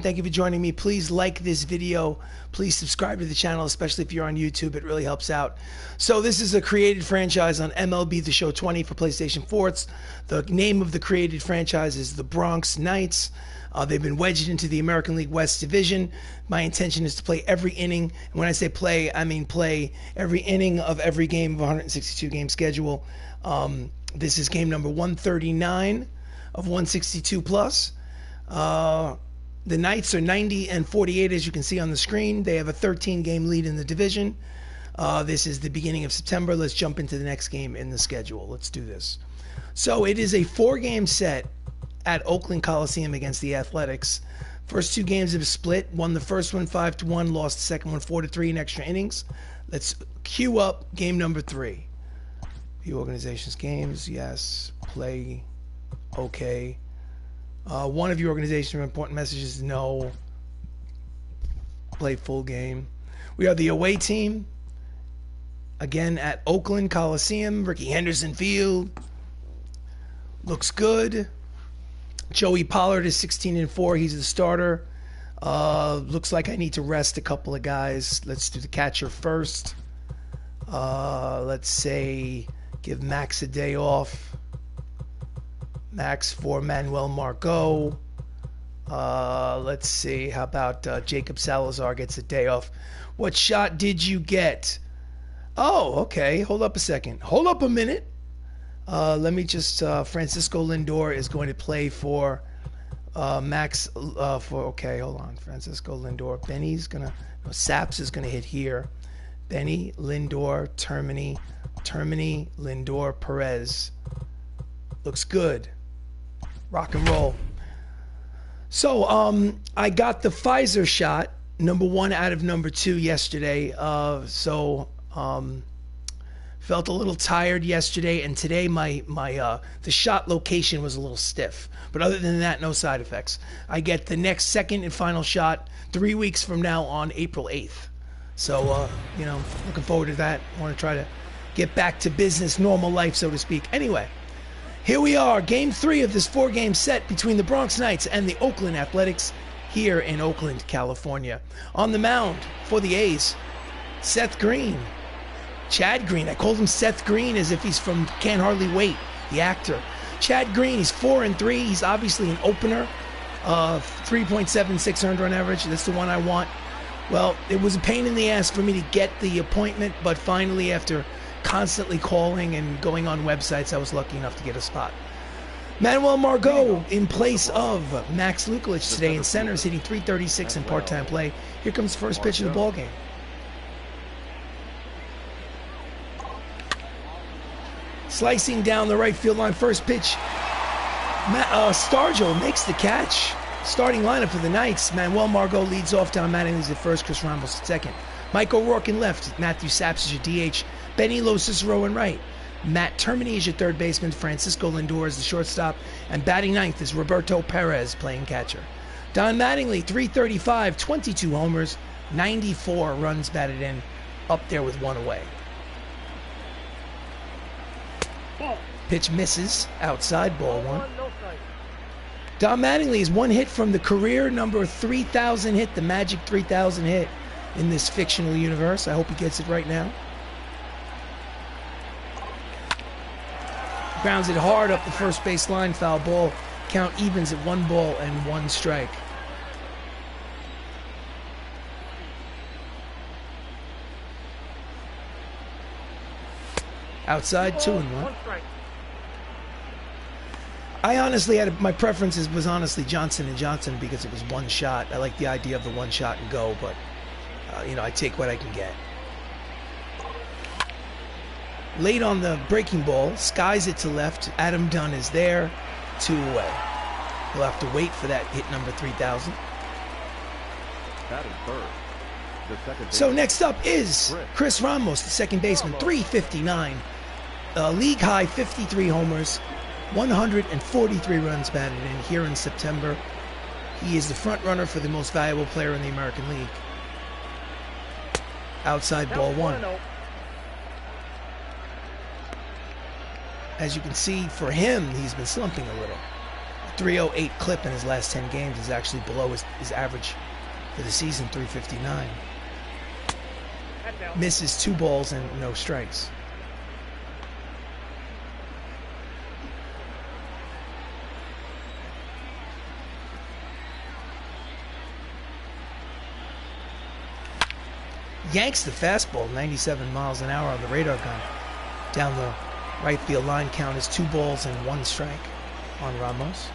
Thank you for joining me. Please like this video. Please subscribe to the channel, especially if you're on YouTube. It really helps out. So this is a created franchise on MLB The Show 20 for PlayStation 4. The name of the created franchise is the Bronx Knights. They've been wedged into the American League West Division. My intention is to play every inning. And when I say play, I mean play every inning of every game of a 162-game schedule. This is game number 139 of 162 plus. The Knights are 90-48, as you can see on the screen. They have a 13-game lead in the division. This is the beginning of September. Let's jump into the next game in the schedule. Let's do this. So it is a 4-game set at Oakland Coliseum against the Athletics. First 2 games have split. Won the first one 5-1, lost the second one 4-3 in extra innings. Let's cue up game number 3. View organizations games, yes. Play, okay. One of your organization's important messages, no. Play full game. We are the away team. Again at Oakland Coliseum, Ricky Henderson Field. Looks good. Joey Pollard is 16-4. He's the starter. Looks like I need to rest a couple of guys. Let's do the catcher first. Let's say give Max a day off. Max for Manuel Margot. Let's see. How about Jacob Salazar gets a day off? What shot did you get? Oh, okay. Hold up a second. Hold up a minute. Let me just... Francisco Lindor is going to play for Max... okay, hold on. Francisco Lindor. Benny's going to... No, Saps is going to hit here. Benny, Lindor, Termini, Lindor, Perez. Looks good. Rock and roll. So I got the Pfizer shot, number 1 out of number 2 yesterday. Felt a little tired yesterday, and today the shot location was a little stiff. But other than that, no side effects. I get the next second and final shot 3 weeks from now on April 8th. So looking forward to that. I want to try to get back to business, normal life, so to speak. Anyway. Here we are, game 3 of this 4-game set between the Bronx Knights and the Oakland Athletics here in Oakland, California. On the mound for the A's, Seth Green. Chad Green. I called him Seth Green as if he's from Can't Hardly Wait, the actor. Chad Green, he's 4-3. He's obviously an opener. 3.76 run average. That's the one I want. Well, it was a pain in the ass for me to get the appointment, but finally after constantly calling and going on websites, I was lucky enough to get a spot. Manuel Margot in place of Max Lukulich today in center, is hitting .336 in part-time play. Here comes the first pitch of the ball game. Slicing down the right field line, first pitch. Stargell makes the catch. Starting lineup for the Knights: Manuel Margot leads off, Don Mattingly's at first, Chris Ramos at second. Mike O'Rourke in left, Matthew Saps is your DH, Benny Lo Cicero in right. Matt Termini is your third baseman, Francisco Lindor is the shortstop, and batting ninth is Roberto Perez playing catcher. Don Mattingly, .335, 22 homers, 94 runs batted in, up there with 1 away. Pitch misses, outside, ball 1. Don Mattingly is 1 hit from the career number 3,000 hit, the magic 3,000 hit in this fictional universe. I hope he gets it right now. Grounds it hard up the first base line, foul ball. Count evens at 1 ball and 1 strike. Outside, 2-1. I honestly had my preferences was honestly Johnson & Johnson because it was 1 shot. I like the idea of the 1 shot and go, but I take what I can get. Late on the breaking ball, skies it to left. Adam Dunn is there, 2 away. He'll have to wait for that hit number 3,000. So next up is Chris Ramos, the second baseman, .359. League high 53 homers, 143 runs batted in here in September. He is the front runner for the most valuable player in the American League. Outside, ball 1. As you can see, for him, he's been slumping a little. 308 clip in his last 10 games is actually below his average for the season, 359. Misses 2 balls and no strikes. Yanks the fastball, 97 miles an hour on the radar gun. Down the right field line, count is 2 balls and 1 strike on Ramos.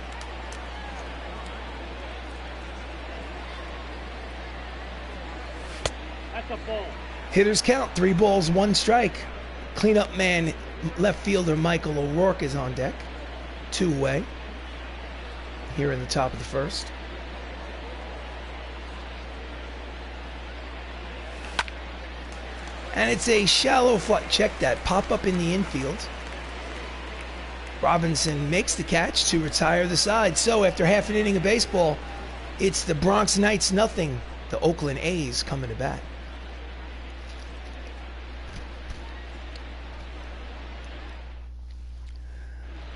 That's a ball. Hitters count, 3 balls, 1 strike. Cleanup man, left fielder Michael O'Rourke is on deck. 2-away here in the top of the first. And it's a shallow fly. Check that. Pop up in the infield. Robinson makes the catch to retire the side. So after half an inning of baseball, it's the Bronx Knights nothing. The Oakland A's coming to bat.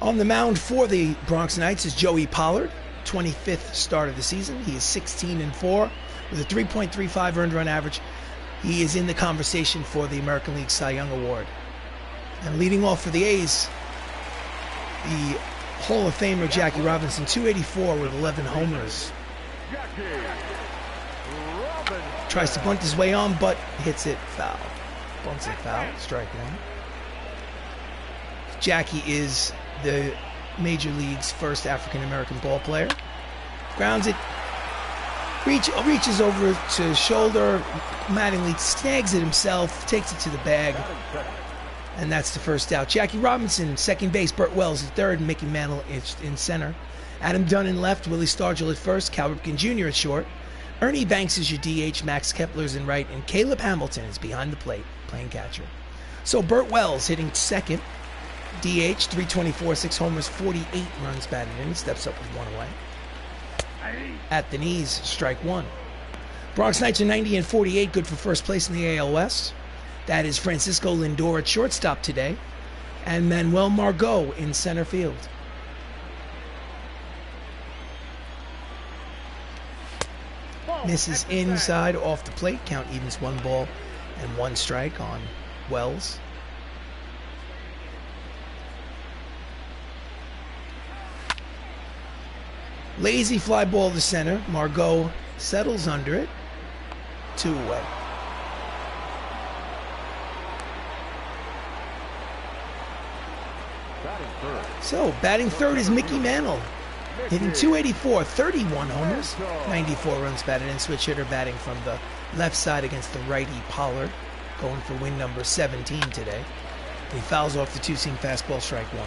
On the mound for the Bronx Knights is Joey Pollard, 25th start of the season. He is 16-4 with a 3.35 earned run average. He is in the conversation for the American League Cy Young Award. And leading off for the A's, the Hall of Famer Jackie Robinson, 284 with 11 homers. Tries to bunt his way on, but hits it foul. Bunts it foul, strike 1. Jackie is the Major League's first African-American ball player. Grounds it. Reaches over to his shoulder. Mattingly snags it himself, takes it to the bag, and that's the first out. Jackie Robinson, second base. Burt Wells at third. Mickey Mantle in center. Adam Dunn in left. Willie Stargell at first. Cal Ripken Jr. at short. Ernie Banks is your DH. Max Kepler's in right, and Caleb Hamilton is behind the plate playing catcher. So Burt Wells hitting second. DH, 324, 6 homers, 48 runs batted in. He steps up with 1 away. At the knees, strike 1. Bronx Knights are 90-48, good for first place in the AL West. That is Francisco Lindor at shortstop today, and Manuel Margot in center field. Misses inside off the plate. Count evens 1 ball and 1 strike on Wells. Lazy fly ball to center. Margot settles under it. 2 away. So, batting third is Mickey Mantle. Hitting 284, 31 homers, 94 runs batted in. Switch hitter batting from the left side against the righty Pollard. Going for win number 17 today. He fouls off the 2-seam fastball, strike 1.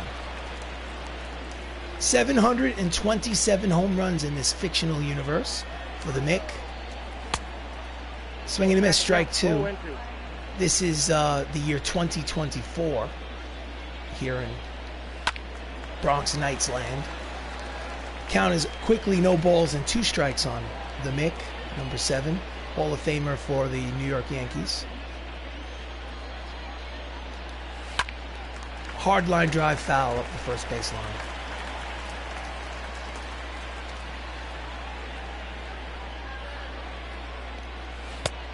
727 home runs in this fictional universe for the Mick. Swing and a miss, strike 2. This is the year 2024 here in Bronx Knights land. Count is quickly no balls and 2 strikes on the Mick, number 7, Hall of Famer for the New York Yankees. Hard line drive foul up the first base line.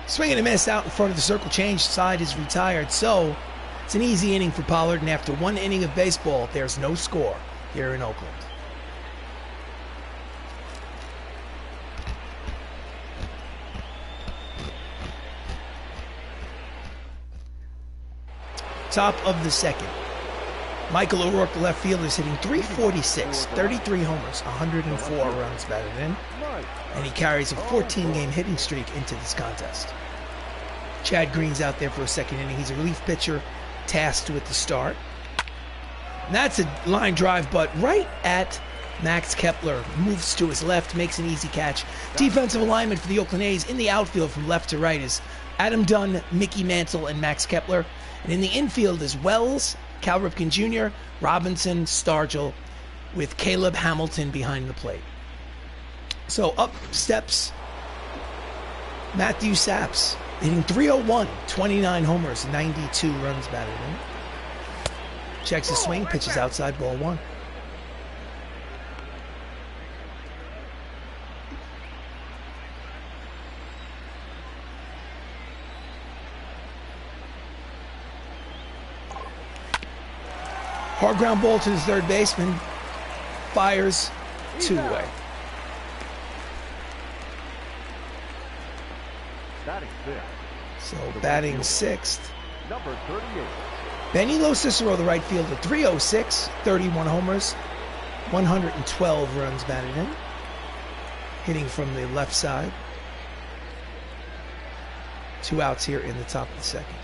Swing and a miss out in front of the circle change. Side is retired, so it's an easy inning for Pollard, and after 1 inning of baseball, there's no score here in Oakland. Top of the second. Michael O'Rourke, the left fielder, is hitting 346, 33 homers, 104 runs batted in, and he carries a 14-game hitting streak into this contest. Chad Green's out there for a second inning. He's a relief pitcher tasked with the start. And that's a line drive, but right at Max Kepler. Moves to his left, makes an easy catch. Defensive alignment for the Oakland A's in the outfield from left to right is Adam Dunn, Mickey Mantle, and Max Kepler. And in the infield is Wells, Cal Ripken Jr., Robinson, Stargell, with Caleb Hamilton behind the plate. So up steps Matthew Saps, hitting 301, 29 homers, 92 runs batted in. Checks his swing, pitches outside, ball 1. Hard ground ball to the third baseman. Fires 2 away. So batting sixth. Number 38. Benny Lo Cicero, the right fielder, 306, 31 homers, 112 runs batted in. Hitting from the left side. 2 outs here in the top of the second.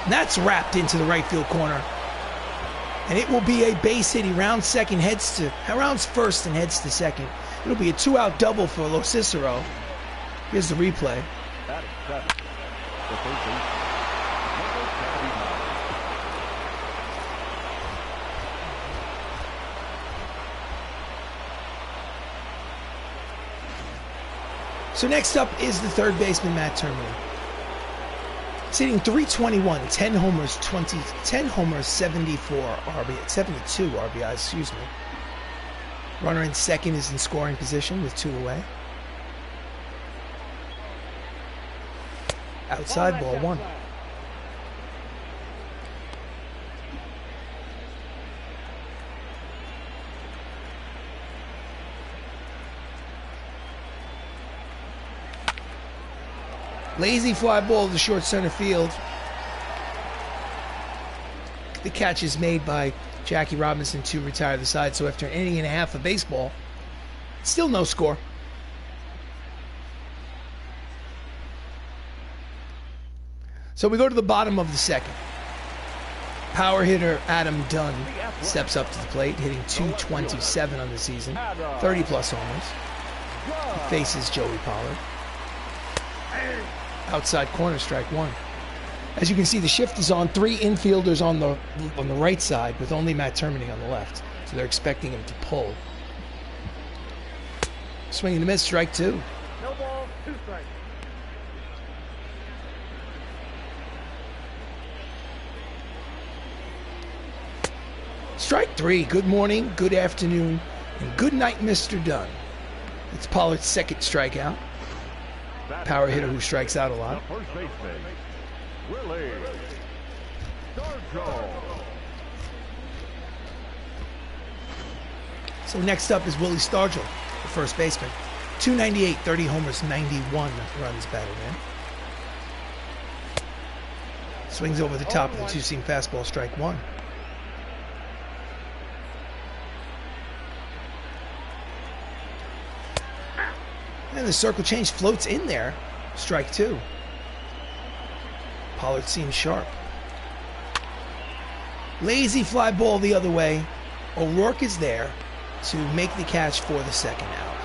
And that's wrapped into the right field corner. And it will be a base hit. He rounds first and heads to second. It'll be a 2-out double for Lo Cicero. Here's the replay. Batting seventh. The first baseman, number 79. So next up is the third baseman, Matt Termini. Hitting 321, 10 homers, 74 RBI, 72 RBI, excuse me. Runner in second is in scoring position with 2 away. Outside ball 1. Lazy fly ball to short center field. The catch is made by Jackie Robinson to retire the side. So after an inning and a half of baseball, still no score. So we go to the bottom of the second. Power hitter Adam Dunn steps up to the plate, hitting .227 on the season, 30-plus homers. He faces Joey Pollard. Outside corner, strike 1. As you can see, the shift is on 3 infielders on the right side with only Matt Termini on the left. So they're expecting him to pull. Swing and a miss, strike 2. No ball, 2 strikes. Strike 3. Good morning, good afternoon, and good night, Mr. Dunn. It's Pollard's second strikeout. Power hitter who strikes out a lot. The first baseman, Willie Stargell. So next up is Willie Stargell, the first baseman. 298, 30 homers, 91 runs batted in. Swings over the top of the 2-seam fastball, strike 1. And the circle change floats in there. Strike 2. Pollard seems sharp. Lazy fly ball the other way. O'Rourke is there to make the catch for the second out.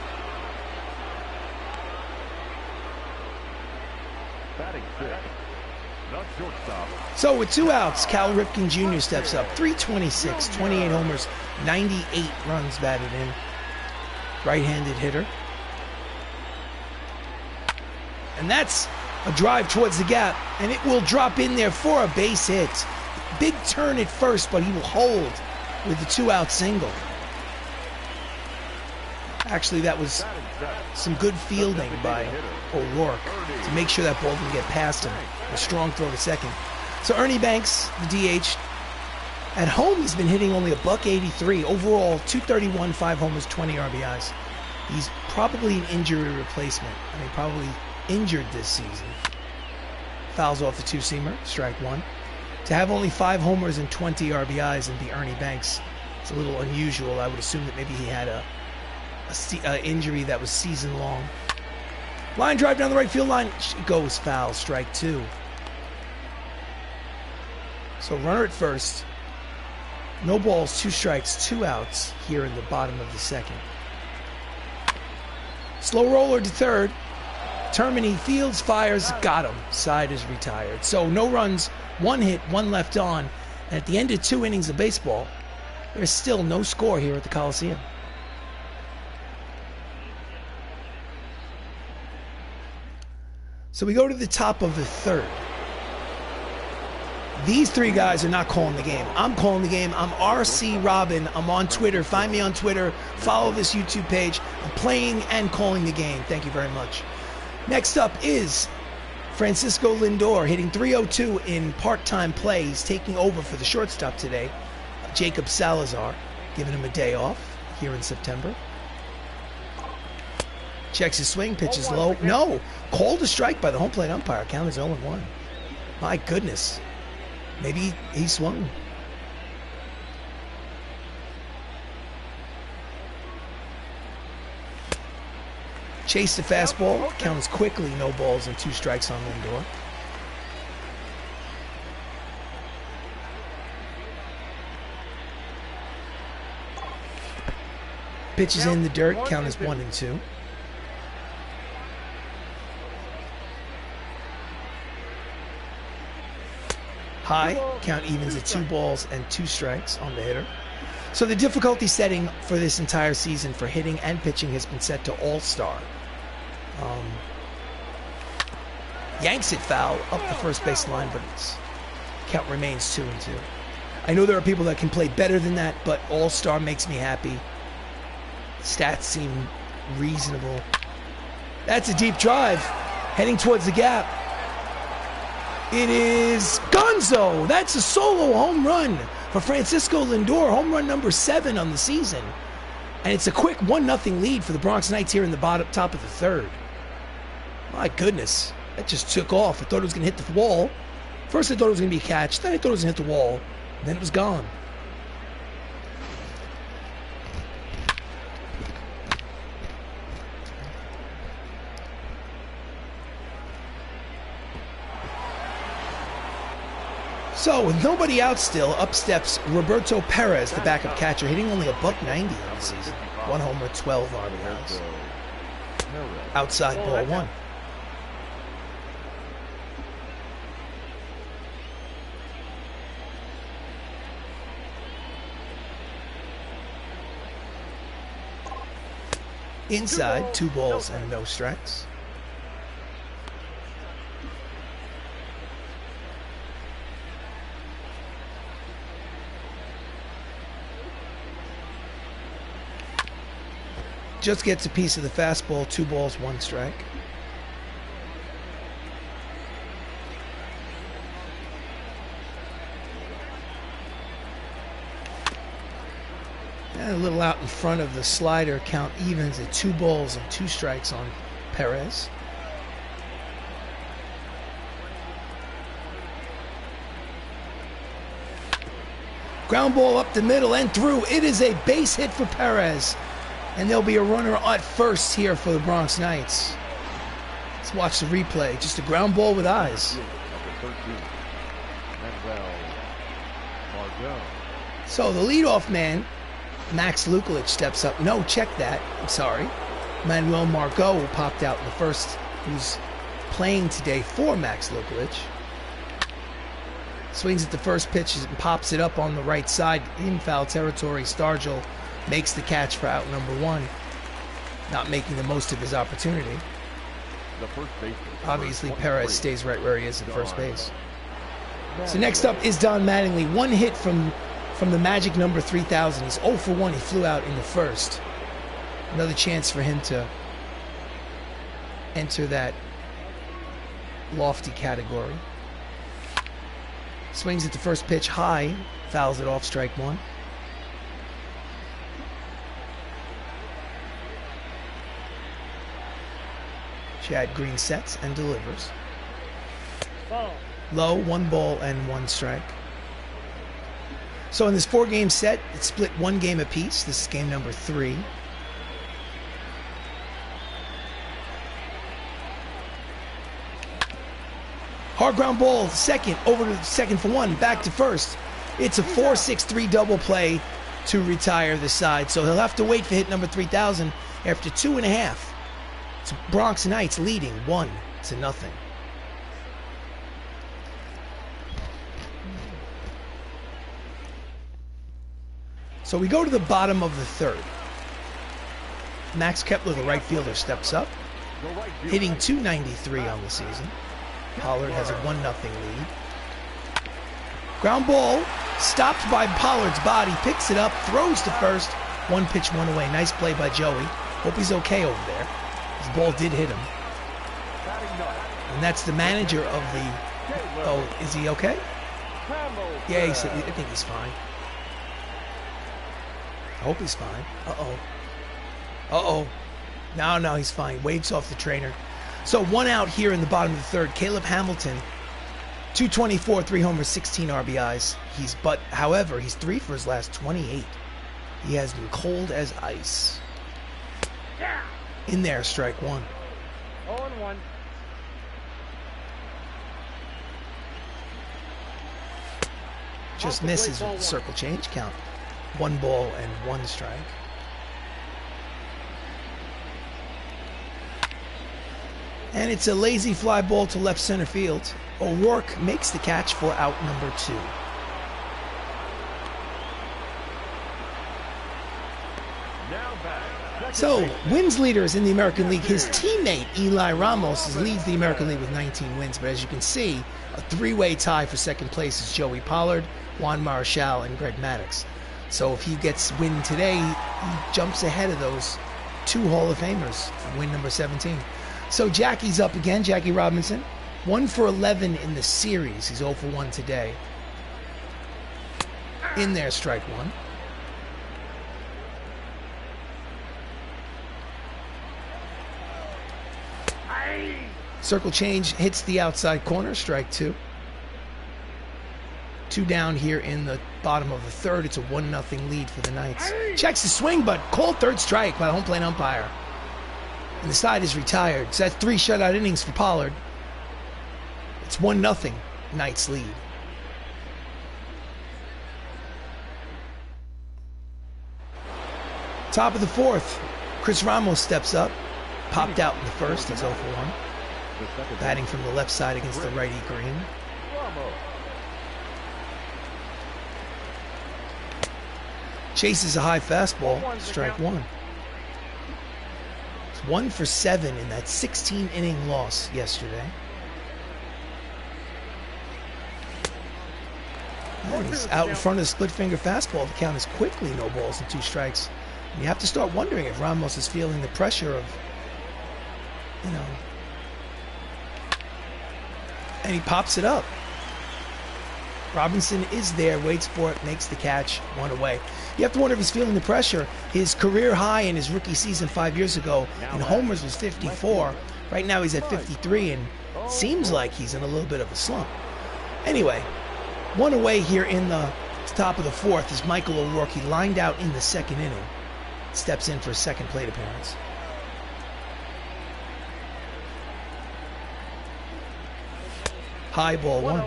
Batting fifth, the shortstop. So with 2 outs, Cal Ripken Jr. steps up. 326, 28 homers, 98 runs batted in. Right-handed hitter. And that's a drive towards the gap, and it will drop in there for a base hit. Big turn at first, but he will hold with the 2-out single. Actually, that was some good fielding by O'Rourke to make sure that ball didn't get past him. A strong throw to second. So Ernie Banks, the DH, at home he's been hitting only $183. Overall, 231, 5 homers, 20 RBIs. He's probably an injury replacement. I mean, probably injured this season. Fouls off the 2-seamer, strike 1. To have only 5 homers and 20 RBIs and be Ernie Banks, it's a little unusual. I would assume that maybe he had a injury that was season long. Line drive down the right field line, it goes foul, strike 2. So runner at first. No balls, 2 strikes, 2 outs here in the bottom of the second. Slow roller to third. Termini fields, fires, got him. Side is retired. So no runs, 1 hit, 1 left on. And at the end of 2 innings of baseball, there's still no score here at the Coliseum. So we go to the top of the third. These 3 guys are not calling the game. I'm calling the game. I'm RC Robbin. I'm on Twitter. Find me on Twitter. Follow this YouTube page. I'm playing and calling the game. Thank you very much. Next up is Francisco Lindor, hitting .302 in part-time play. He's taking over for the shortstop today. Jacob Salazar, giving him a day off here in September. Checks his swing, pitches low. No! Called a strike by the home plate umpire. Count is 0-1. My goodness. Maybe he swung. Chase the fastball. Count is quickly no balls and 2 strikes on Lindor. Pitches in the dirt. Count is 1-2. High. Count evens at 2 balls and 2 strikes on the hitter. So the difficulty setting for this entire season for hitting and pitching has been set to All-Star. Yanks it foul up the first base line, but its count remains 2-2. I know there are people that can play better than that, but All-Star makes me happy. Stats seem reasonable. That's a deep drive, heading towards the gap. It is Gonzo. That's a solo home run for Francisco Lindor, home run number 7 on the season. And it's a quick 1-0 lead for the Bronx Knights here in the top of the 3rd. My goodness, that just took off. I thought it was going to hit the wall. First I thought it was going to be a catch, then I thought it was going to hit the wall, then it was gone. So, with nobody out still, up steps Roberto Perez, the backup catcher, hitting only a .190 on the season. 1 homer, 12 RBIs. Outside ball 1. Inside, 2 balls and no strikes. Just gets a piece of the fastball, 2 balls, 1 strike. And a little out in front of the slider, count evens at 2 balls and 2 strikes on Perez. Ground ball up the middle and through. It is a base hit for Perez. And there'll be a runner at first here for the Bronx Knights. Let's watch the replay. Just a ground ball with eyes. So the leadoff man, Max Lukulich, steps up. No, check that. I'm sorry. Manuel Margot popped out in the first, who's playing today for Max Lukulich. Swings at the first pitch and pops it up on the right side in foul territory. Stargell makes the catch for out number 1, not making the most of his opportunity. Obviously, Perez stays right where he is at first base. So next up is Don Mattingly. 1 hit from the magic number 3,000. He's 0 for 1. He flew out in the first. Another chance for him to enter that lofty category. Swings at the first pitch high, fouls it off, strike 1. Chad Green sets and delivers. Low, 1 ball and 1 strike. So in this 4-game set, it's split 1 game apiece. This is game number 3. Hard ground ball, second, over to second for 1, back to first. It's a 4-6-3 double play to retire the side. So he'll have to wait for hit number 3,000 after 2.5. It's Bronx Knights leading 1-0. So we go to the bottom of the 3rd. Max Kepler, the right fielder, steps up, hitting .293 on the season. Pollard has a 1-0 lead. Ground ball, stopped by Pollard's body, picks it up, throws to first. 1 pitch, 1 away. Nice play by Joey. Hope he's okay over there. His ball did hit him. And that's the manager of the... Oh, is he okay? Yeah, I think he's fine. I hope he's fine. Uh-oh. Uh-oh. No, he's fine. Waves off the trainer. So 1 out here in the bottom of the third. Caleb Hamilton, 224, 3 homers, 16 RBIs. However, he's 3 for his last 28. He has been cold as ice. In there, strike 1. 0-1. Just misses with the circle change count. 1 ball and 1 strike. And it's a lazy fly ball to left center field. O'Rourke makes the catch for out number 2. So, wins leaders in the American League. His teammate, Eli Ramos, leads the American League with 19 wins. But as you can see, a 3-way tie for second place is Joey Pollard, Juan Marichal, and Greg Maddux. So if he gets win today, he jumps ahead of those 2 Hall of Famers, win number 17. So Jackie's up again, Jackie Robinson. 1 for 11 in the series. He's 0 for 1 today. In there, strike 1. Circle change hits the outside corner, strike 2. 2 down here in the bottom of the third. It's a 1-0 lead for the Knights. Checks the swing, but called third strike by the home plate umpire. And the side is retired. So that's 3 shutout innings for Pollard. It's 1-0 Knights lead. Top of the fourth, Chris Ramos steps up. Popped out in the first. He's 0 for 1. Batting from the left side against the righty Green. Chases a high fastball, strike 1. It's 1 for 7 in that 16-inning loss yesterday. And he's out in front of the split-finger fastball. The count is quickly no balls and 2 strikes. And you have to start wondering if Ramos is feeling the pressure of, and he pops it up. Robinson is there, waits for it, makes the catch, 1 away. You have to wonder if he's feeling the pressure. His career high in his rookie season 5 years ago in homers was 54. Right now he's at 53 and seems like he's in a little bit of a slump. Anyway, 1 away here in the top of the fourth is Michael O'Rourke. He lined out in the 2nd inning. Steps in for a second plate appearance. High ball 1.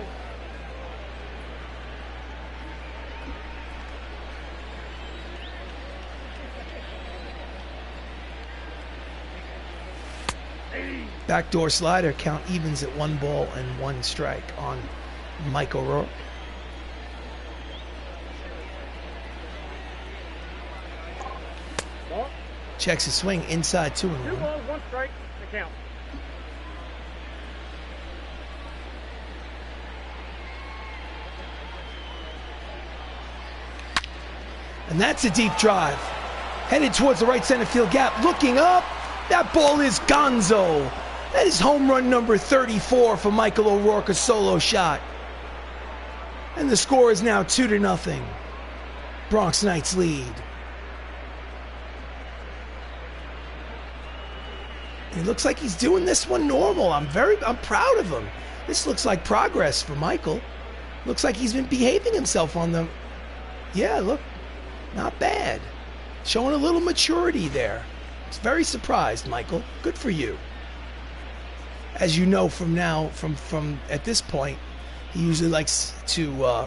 Backdoor slider, count evens at 1 ball and 1 strike on Mike O'Rourke. Checks his swing inside 2-1. 2 balls, 1 strike, the count. And that's a deep drive. Headed towards the right center field gap. Looking up. That ball is gonzo. That is home run number 34 for Michael O'Rourke, a solo shot. And the score is now 2-0. Bronx Knights lead. He looks like he's doing this one normal. I'm proud of him. This looks like progress for Michael. Looks like he's been behaving himself on the... Yeah, look. Not bad. Showing a little maturity there. I was very surprised, Michael. Good for you. As you know from at this point, he usually likes to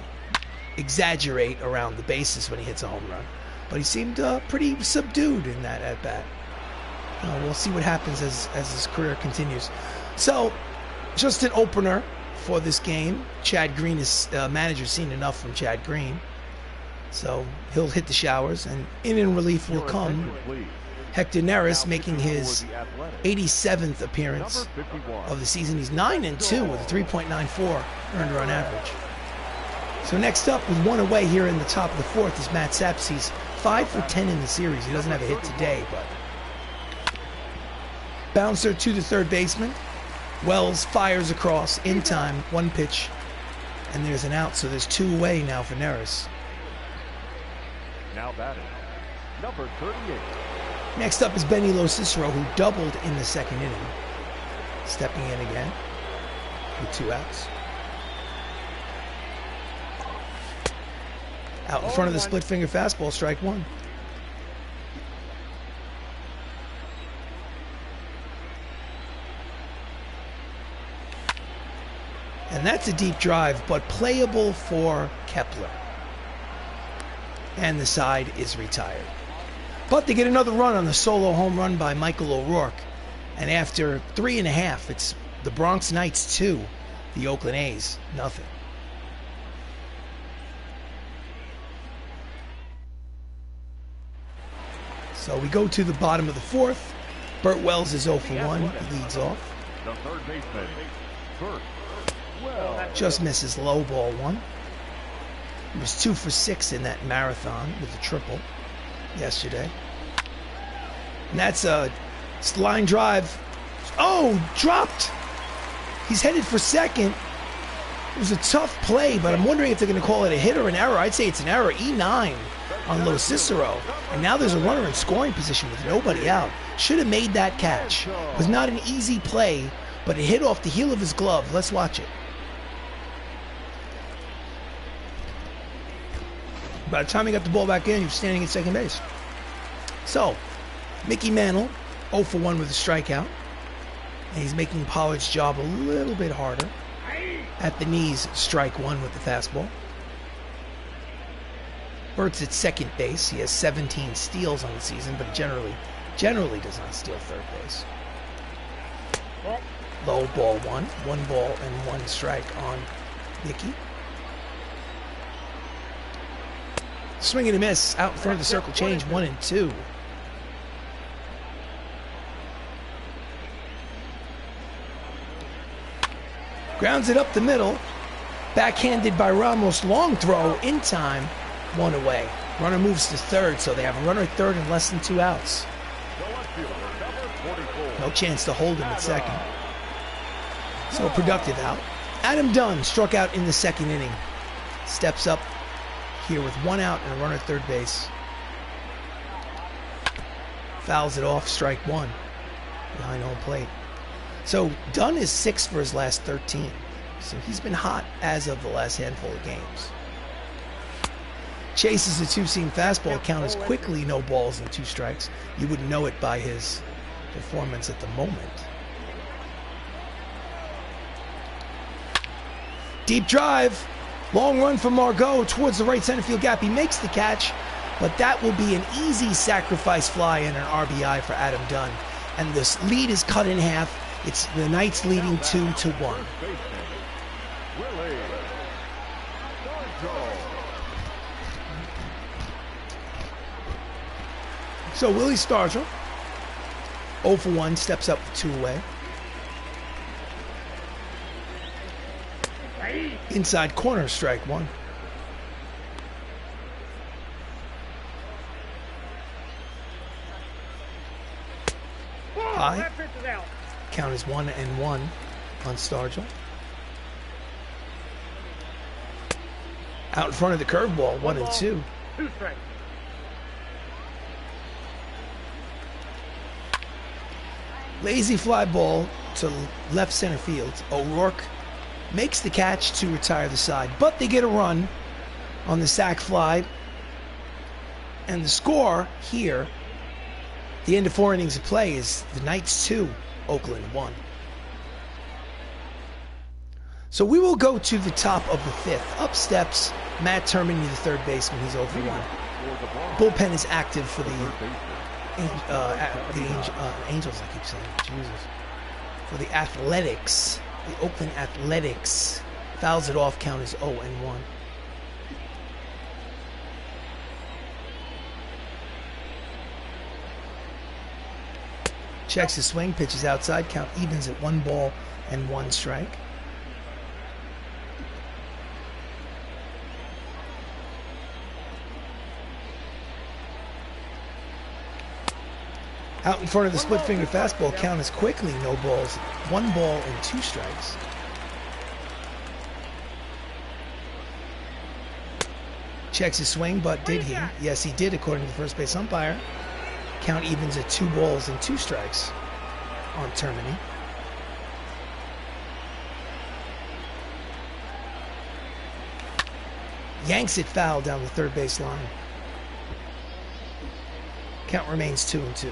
exaggerate around the bases when he hits a home run. But he seemed pretty subdued in that at-bat. We'll see what happens as his career continues. So, just an opener for this game. Chad Green is manager's seen enough from Chad Green. So he'll hit the showers, and in relief will come Hector Neris, making his 87th appearance of the season. He's 9-2 with a 3.94 earned run average. So next up, with 1 away here in the top of the fourth, is Matt Saps. He's 5 for 10 in the series. He doesn't have a hit today, but bouncer to the third baseman. Wells fires across in time, 1 pitch, and there's an out. So there's 2 away now for Neris. Now batting, number 38. Next up is Benny Cicero, who doubled in the second inning. Stepping in again with 2 outs. Out in front of the split finger fastball, strike 1. And that's a deep drive, but playable for Kepler. And the side is retired. But they get another run on the solo home run by Michael O'Rourke. And after 3.5, it's the Bronx Knights 2, the Oakland A's nothing. So we go to the bottom of the 4th. Burt Wells is 0 for 1. He leads off. The third baseman, Burt Wells. Just misses low, ball 1. He was 2 for 6 in that marathon with the triple yesterday. And that's a line drive. Oh, dropped. He's headed for second. It was a tough play, but I'm wondering if they're going to call it a hit or an error. I'd say it's an error. E9 on Lo Cicero. And now there's a runner in scoring position with nobody out. Should have made that catch. It was not an easy play, but it hit off the heel of his glove. Let's watch it. By the time he got the ball back in, he was standing at second base. So, Mickey Mantle, 0 for 1 with a strikeout. And he's making Pollard's job a little bit harder. At the knees, strike 1 with the fastball. Burt's at second base. He has 17 steals on the season, but generally does not steal third base. Low, ball 1. 1 ball and 1 strike on Mickey. Swing and a miss out in front of the circle change, 1 and 2. Grounds it up the middle. Backhanded by Ramos. Long throw in time. 1 away. Runner moves to third, so they have a runner at third and less than 2 outs. No chance to hold him at second. So productive out. Adam Dunn struck out in the second inning. Steps up here with 1 out and a runner at third base. Fouls it off, strike 1 behind home plate. So Dunn is 6 for his last 13. So he's been hot as of the last handful of games. Chases a 2-seam fastball. Count is quickly no balls and 2 strikes. You wouldn't know it by his performance at the moment. Deep drive. Long run from Margot towards the right center field gap. He makes the catch, but that will be an easy sacrifice fly and an RBI for Adam Dunn. And this lead is cut in half. It's the Knights leading 2-1. So Willie Stargell, 0 for 1, steps up with 2 away. Inside corner, strike 1. High. Count is 1 and 1 on Stargell. Out in front of the curveball, 1 and 2. 2 strikes. Lazy fly ball to left center field. O'Rourke makes the catch to retire the side, but they get a run on the sac fly. And the score here, the end of 4 innings of play, is the Knights 2, Oakland 1. So we will go to the top of the 5th. Up steps Matt Termini, the third baseman. He's 0 for 1. Bullpen is active for the Angels, I keep saying. Jesus. For the Athletics. The Oakland Athletics. Fouls it off. Count is 0 and 1. Checks his swing. Pitches outside. Count evens at 1 ball and 1 strike. Out in front of the split finger fastball, count is quickly no balls, 1 ball and 2 strikes. Checks his swing, but did he? Yes, he did, according to the first base umpire. Count evens at 2 balls and 2 strikes on Termini. Yanks it foul down the third base line. Count remains 2-2.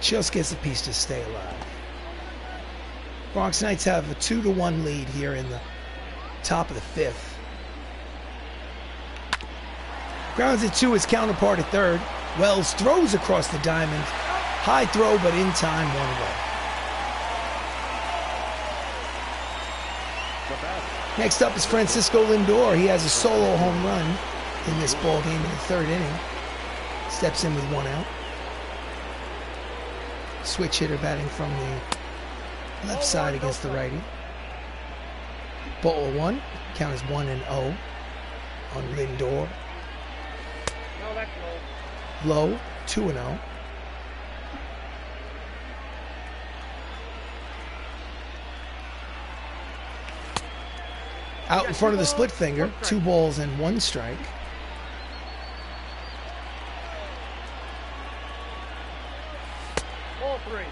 Just gets a piece to stay alive. Bronx Knights have a 2-1 lead here in the top of the 5th. Grounds it to his counterpart at third. Wells throws across the diamond. High throw, but in time, 1 away. Next up is Francisco Lindor. He has a solo home run in this ball game in the 3rd inning. Steps in with 1 out. Switch hitter batting from the left side against the righty. Ball 1. Count is 1-0 on Lindor. No, that's low. Low, 2-0. Out in front of the split finger, 2 balls and 1 strike. Ball 3.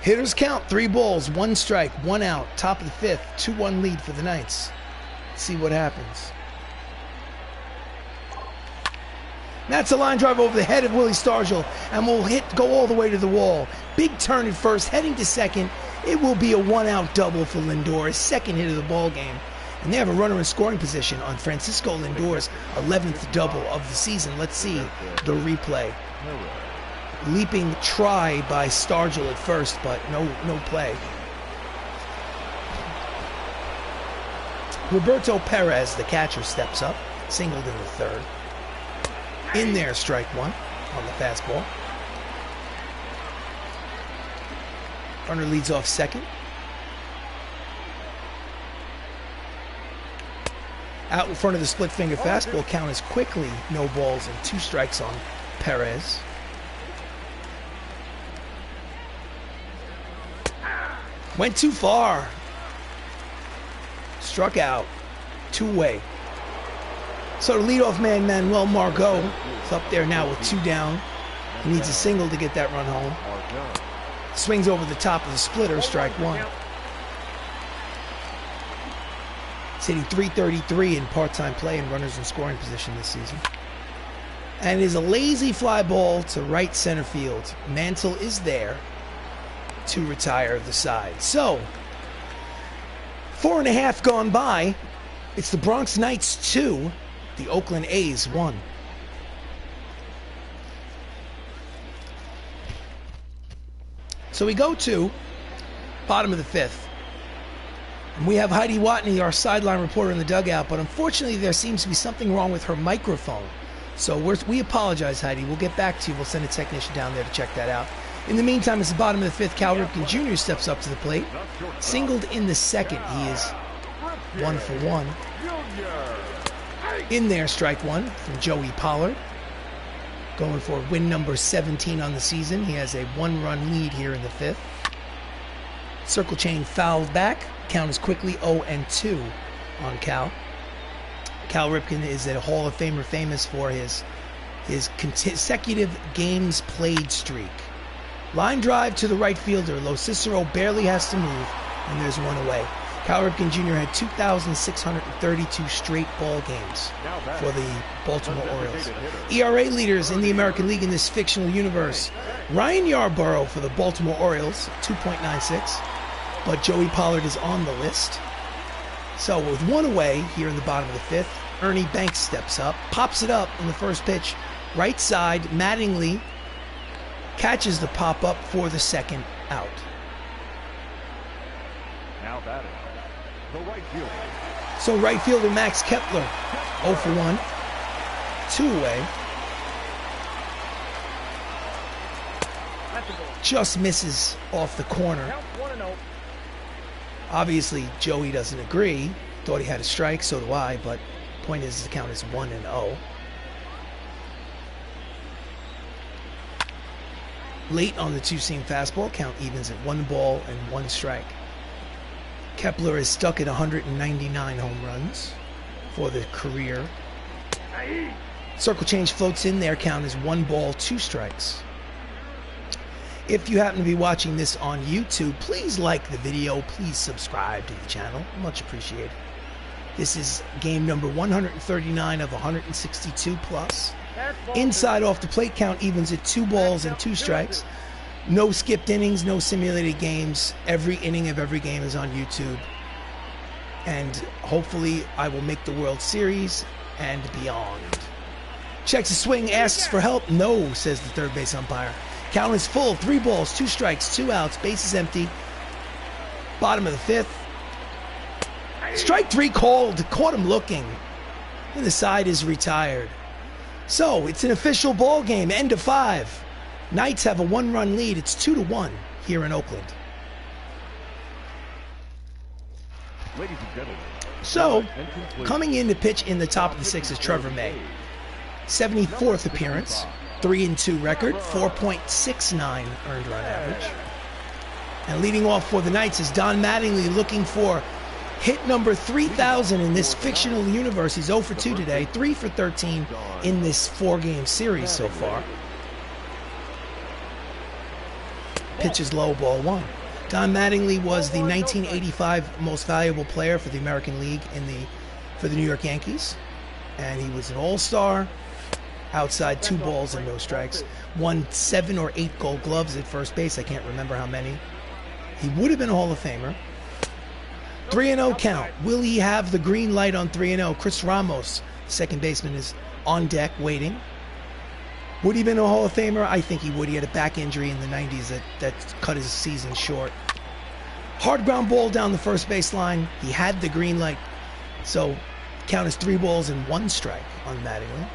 Hitters count, 3 balls, 1 strike, 1 out. Top of the 5th, 2-1 lead for the Knights. See what happens. That's a line drive over the head of Willie Stargell and will go all the way to the wall. Big turn at first, heading to second. It will be a 1-out double for Lindor, his 2nd hit of the ball game. And they have a runner in scoring position on Francisco Lindor's 11th double of the season. Let's see the replay. Leaping try by Stargell at first, but no play. Roberto Perez, the catcher, steps up, singled in the 3rd. In there, strike 1 on the fastball. Runner leads off second. Out in front of the split finger fastball, count is quickly no balls and 2 strikes on Perez. Went too far. Struck out. 2-away. So the leadoff man, Manuel Margot, is up there now with 2 down. He needs a single to get that run home. Swings over the top of the splitter, strike 1. He's hitting .333 in part-time play and runners in scoring position this season. And it is a lazy fly ball to right center field. Mantle is there to retire the side. So, 4.5 gone by. It's the Bronx Knights 2, the Oakland A's 1. So we go to bottom of the 5th. And we have Heidi Watney, our sideline reporter, in the dugout, but unfortunately there seems to be something wrong with her microphone. So we apologize, Heidi. We'll get back to you. We'll send a technician down there to check that out. In the meantime, it's the bottom of the 5th. Cal Ripken Jr. steps up to the plate. Singled in the 2nd. He is 1 for 1. In there, strike 1 from Joey Pollard. Going for win number 17 on the season. He has a 1-run lead here in the 5th. Circle chain fouled back. Count is quickly 0-2 on Cal. Cal Ripken is a Hall of Famer, famous for his consecutive games played streak. Line drive to the right fielder. Lo Cicero barely has to move, and there's 1 away. Cal Ripken Jr. had 2,632 straight ball games for the Baltimore Orioles. ERA leaders in the American League in this fictional universe. Ryan Yarborough for the Baltimore Orioles, 2.96. But Joey Pollard is on the list. So with 1 away here in the bottom of the 5th, Ernie Banks steps up, pops it up in the first pitch. Right side, Mattingly catches the pop-up for the 2nd out. Now batting, the right fielder. So right fielder Max Kepler, 0 for 1, 2 away. Just misses off the corner. Count 1-0. Obviously, Joey doesn't agree. Thought he had a strike, so do I, but point is the count is 1-0. Late on the 2-seam fastball, count evens at 1 ball and 1 strike. Kepler is stuck at 199 home runs for the career. Circle change floats in there. Count is 1 ball, 2 strikes. If you happen to be watching this on YouTube, please like the video. Please subscribe to the channel. Much appreciated. This is game number 139 of 162 plus. Inside off the plate, count evens at 2 balls and 2 strikes. No skipped innings, no simulated games. Every inning of every game is on YouTube. And hopefully I will make the World Series and beyond. Checks the swing, asks for help. No, says the third base umpire. Count is full. 3 balls, 2 strikes, 2 outs. Base is empty. Bottom of the 5th. Strike 3 called. Caught him looking. And the side is retired. So it's an official ball game. End of 5. Knights have a 1-run lead. It's 2-1 here in Oakland. Ladies and gentlemen. So, coming in to pitch in the top of the 6th is Trevor May. 74th appearance, 3-2 record, 4.69 earned run average. And leading off for the Knights is Don Mattingly, looking for hit number 3,000 in this fictional universe. He's 0 for 2 today, 3 for 13 in this 4-game series so far. Pitches low, ball 1. Don Mattingly was the 1985 most valuable player for the American League for the New York Yankees. And he was an all-star, outside 2 balls and no strikes. Won 7 or 8 gold gloves at first base. I can't remember how many. He would have been a Hall of Famer. 3-0 count. Will he have the green light on 3-0? Chris Ramos, second baseman, is on deck waiting. Would he have been a Hall of Famer? I think he would. He had a back injury in the 90s that cut his season short. Hard ground ball down the first baseline. He had the green light. So count is 3 balls and 1 strike on Mattingly.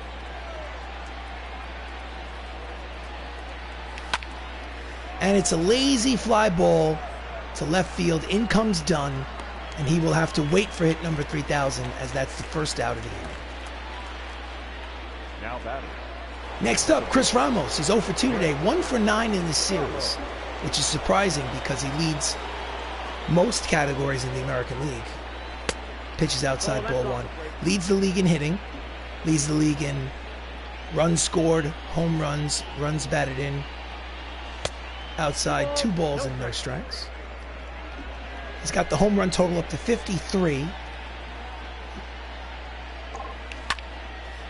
And it's a lazy fly ball to left field. In comes Dunn, and he will have to wait for hit number 3,000 as that's the first out of the inning. Now batting. Next up, Chris Ramos is 0 for 2 today, 1 for 9 in this series, which is surprising because he leads most categories in the American League. Pitches outside, ball 1. Leads the league in hitting, leads the league in runs scored, home runs, runs batted in. Outside, 2 balls and no strikes. He's got the home run total up to 53.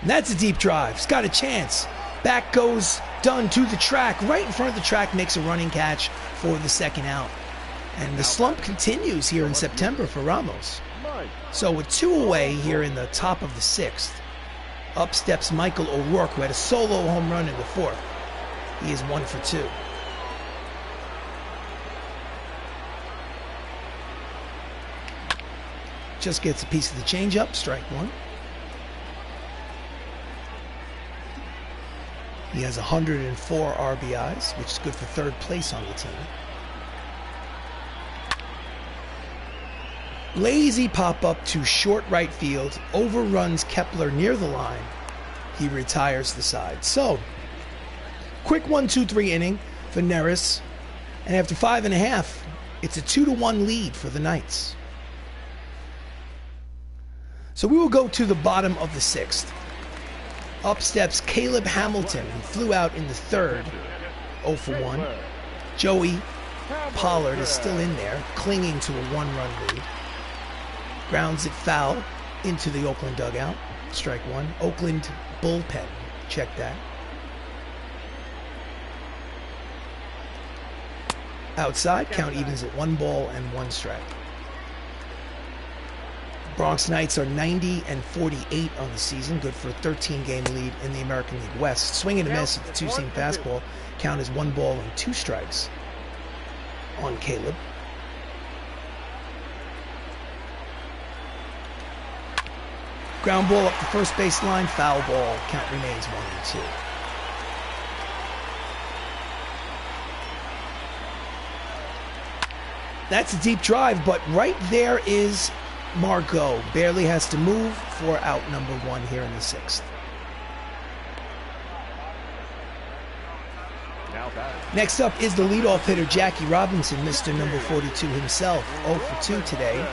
And that's a deep drive. He's got a chance. Back goes Dunn to the track. Right in front of the track, makes a running catch for the 2nd out. And the slump continues here in September for Ramos. So with 2 away here in the top of the 6th, up steps Michael O'Rourke, who had a solo home run in the 4th. He is 1 for 2. Just gets a piece of the changeup, strike 1. He has 104 RBIs, which is good for 3rd place on the team. Lazy pop-up to short right field, overruns Kepler near the line. He retires the side. So, quick 1-2-3 inning for Neris. And after 5.5, it's a 2-1 lead for the Knights. So we will go to the bottom of the 6th. Up steps Caleb Hamilton, who flew out in the 3rd, 0 for 1. Joey Pollard is still in there, clinging to a 1-run lead. Grounds it foul into the Oakland dugout, strike 1. Oakland bullpen, check that. Outside, count evens at 1 ball and 1 strike. Bronx Knights are 90-48 on the season, good for a 13-game lead in the American League West. Swing and a miss at the 2-seam fastball. Count is 1 ball and 2 strikes on Caleb. Ground ball up the first baseline, foul ball. Count remains 1-2. That's a deep drive, but right there is Margot. Barely has to move for out number 1 here in the 6th. Now batting. Next up is the leadoff hitter, Jackie Robinson, Mr. Number 42 himself, 0 for 2 today.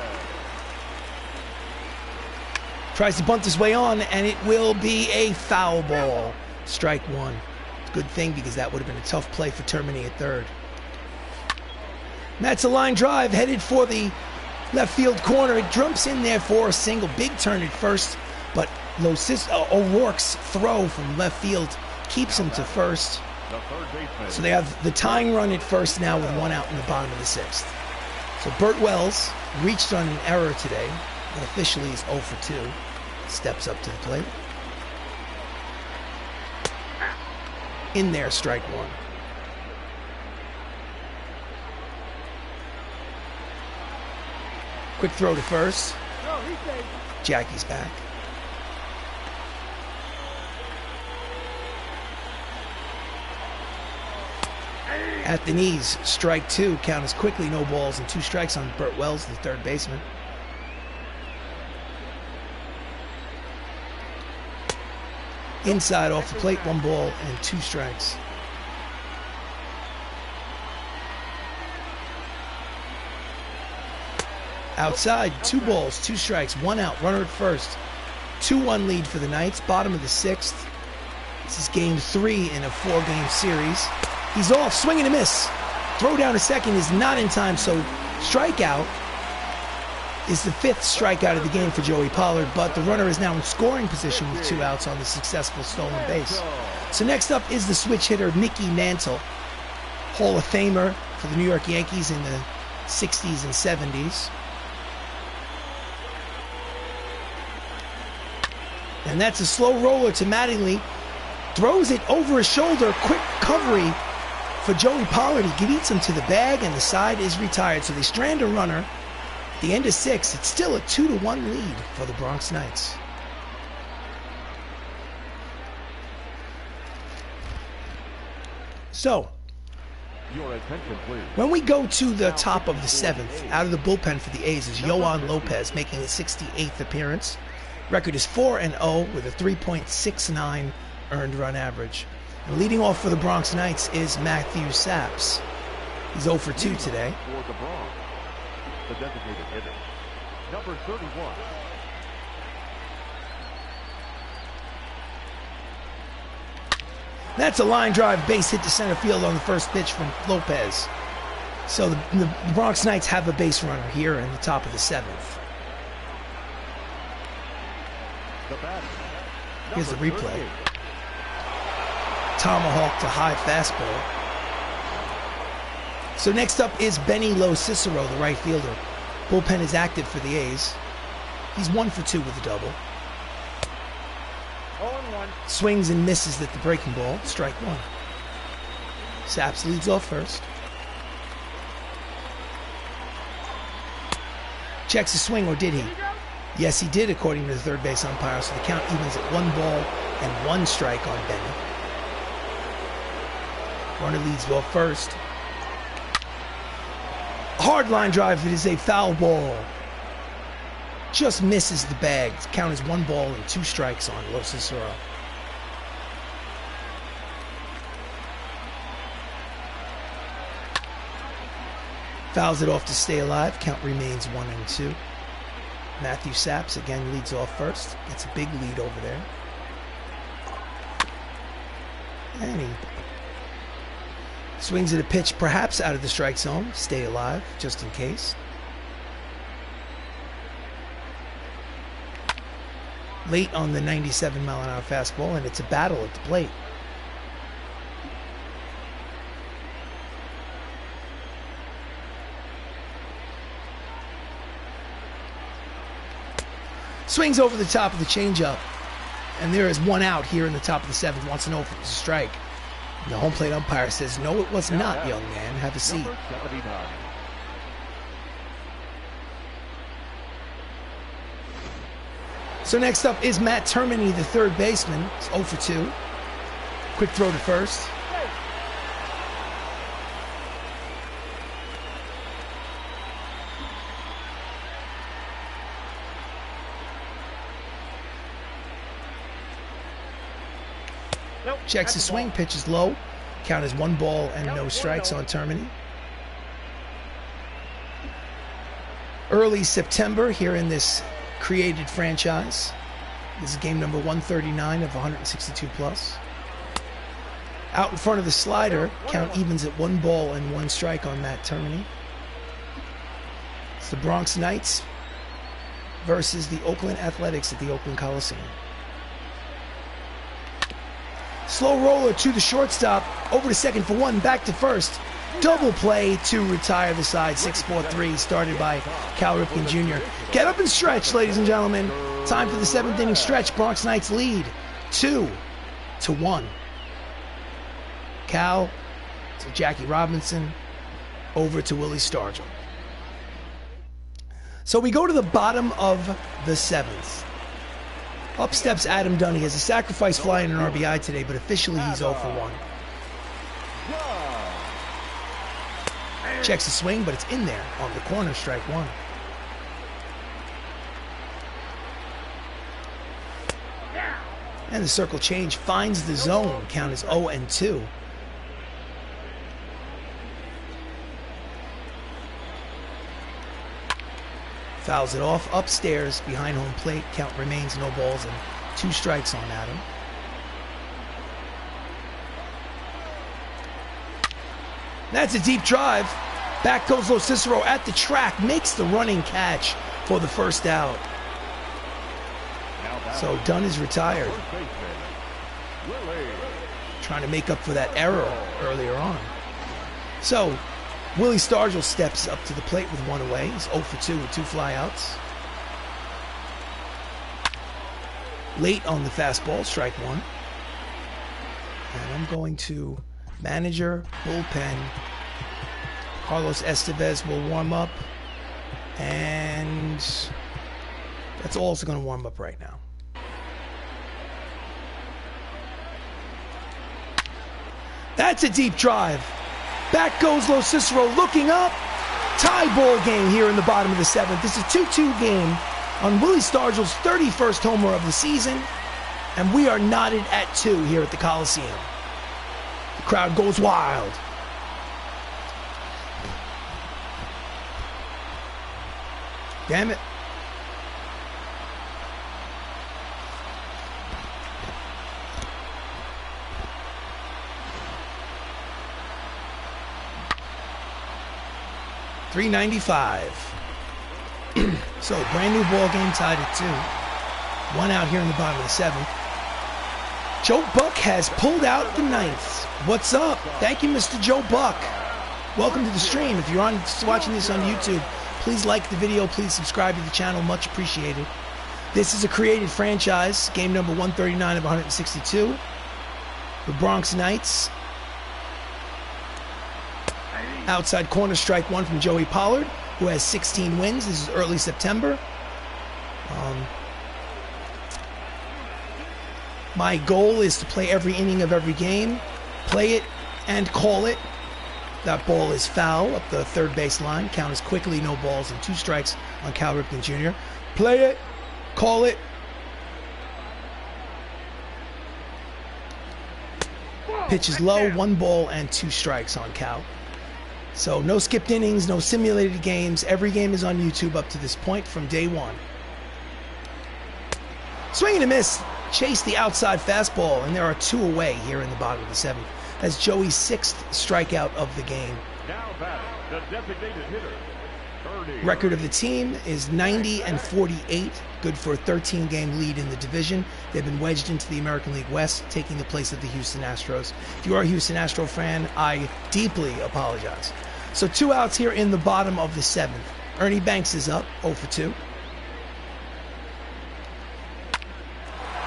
Tries to bunt his way on, and it will be a foul ball. Strike one. Good thing, because that would have been a tough play for Termini at third. That's a line drive headed for the left field corner. It jumps in there for a single. Big turn at first, but O'Rourke's throw from left field keeps him to first. So they have the tying run at first now with one out in the bottom of the sixth. So Burt Wells reached on an error today, and officially is 0 for 2. Steps up to the plate. In there, strike one. Quick throw to first. Jackie's back. At the knees, strike two. Count is quickly no balls and 2 strikes on Burt Wells, the third baseman. Inside off the plate, 1 ball and 2 strikes. Outside, 2 balls, 2 strikes, 1 out, runner at first. 2-1 lead for the Knights, bottom of the sixth. This is game 3 in a 4-game series. He's off, swing and a miss. Throw down to second is not in time, so strikeout is the 5th strikeout of the game for Joey Pollard, but the runner is now in scoring position with 2 outs on the successful stolen base. So next up is the switch hitter, Mickey Mantle, Hall of Famer for the New York Yankees in the 60s and 70s. And that's a slow roller to Mattingly. Throws it over his shoulder, quick recovery for Joey Pollard. He beats him to the bag, and the side is retired. So they strand a runner. At the end of 6, it's still a 2-1 lead for the Bronx Knights. So, Your attention, please. when we go to the top of the 7th, out of the bullpen for the A's is Yohan Lopez, making his 68th appearance. Record is 4-0 with a 3.69 earned run average. And leading off for the Bronx Knights is Matthew Saps. He's 0 for 2 today. For the Bronx, the designated hitter, number 31. That's a line drive base hit to center field on the first pitch from Lopez. So the Bronx Knights have a base runner here in the top of the 7th. The batter, Here's the number replay. 38. Tomahawk to high fastball. So next up is Benny Lo Cicero, the right fielder. Bullpen is active for the A's. He's 1 for 2 with a double. 0-1. Swings and misses at the breaking ball. Strike one. Saps leads off first. Checks a swing, or did he? Yes, he did, according to the third base umpire. So the count evens at 1 ball and 1 strike on Benny. Runner leads off first. Hard line drive. It is a foul ball. Just misses the bag. The count is 1 ball and 2 strikes on Lo Cicero. Fouls it off to stay alive. Count remains 1-2. Matthew Saps again leads off first. Gets a big lead over there. And he swings at a pitch perhaps out of the strike zone. Stay alive just in case. Late on the 97-mile-an-hour fastball, and it's a battle at the plate. Swings over the top of the changeup, and there is 1 out here in the top of the 7th. Wants to know if it was a strike. And the home plate umpire says, "No, it was not, young man. Have a seat." Number 79. So next up is Matt Termini, the third baseman. He's 0 for 2. Quick throw to first. Nope. Checks the That's swing, ball. pitches low. Count is 1 ball and no strikes on Termini. Early September here in this created franchise. This is game number 139 of 162 plus. Out in front of the slider, Count evens at 1 ball and 1 strike on Matt Termini. It's the Bronx Knights versus the Oakland Athletics at the Oakland Coliseum. Slow roller to the shortstop, over to second for 1, back to first. Double play to retire the side, 6-4-3, started by Cal Ripken Jr. Get up and stretch, ladies and gentlemen. Time for the 7th inning stretch. Bronx Knights lead 2-1. Cal to Jackie Robinson, over to Willie Stargell. So we go to the bottom of the 7th. Up steps Adam Dunn. He has a sacrifice fly and an RBI today, but officially he's 0 for 1. Checks the swing, but it's in there on the corner, strike 1. And the circle change finds the zone. Count is 0-2. Fouls it off upstairs behind home plate. Count remains no balls and 2 strikes on Adam. That's a deep drive. Back goes Lo Cicero at the track. Makes the running catch for the first out. So Dunn is retired. Trying to make up for that error earlier on. So Willie Stargell steps up to the plate with 1 away. He's 0 for 2 with 2 flyouts. Late on the fastball, strike 1. And I'm going to manager, bullpen. Carlos Estevez will warm up. And that's all that's going to warm up right now. That's a deep drive. Back goes Lo Cicero looking up. Tie ball game here in the bottom of the 7th. This is a 2-2 game on Willie Stargell's 31st homer of the season. And we are knotted at 2 here at the Coliseum. The crowd goes wild. Damn it. .395. So brand new ball game, tied at 2. 1 out here in the bottom of the 7th. Joe Buck has pulled out the 9th. What's up? Thank you, Mr. Joe Buck. Welcome to the stream. If you're watching this on YouTube, please like the video. Please subscribe to the channel. Much appreciated. This is a created franchise. Game number 139 of 162. The Bronx Knights. Outside corner, strike 1 from Joey Pollard, who has 16 wins. This is early September. My goal is to play every inning of every game, play it and call it. That ball is foul up the third base line. Count is quickly no balls and 2 strikes on Cal Ripken Jr. Play it, call it. Pitch is low, 1 ball and 2 strikes on Cal. So no skipped innings, no simulated games. Every game is on YouTube up to this point from day 1. Swing and a miss. Chase the outside fastball, and there are 2 away here in the bottom of the 7th. That's Joey's 6th strikeout of the game. Now batting, the designated hitter. Record of the team is 90-48, good for a 13-game lead in the division. They've been wedged into the American League West, taking the place of the Houston Astros. If you are a Houston Astro fan, I deeply apologize. So 2 outs here in the bottom of the 7th. Ernie Banks is up, 0 for 2.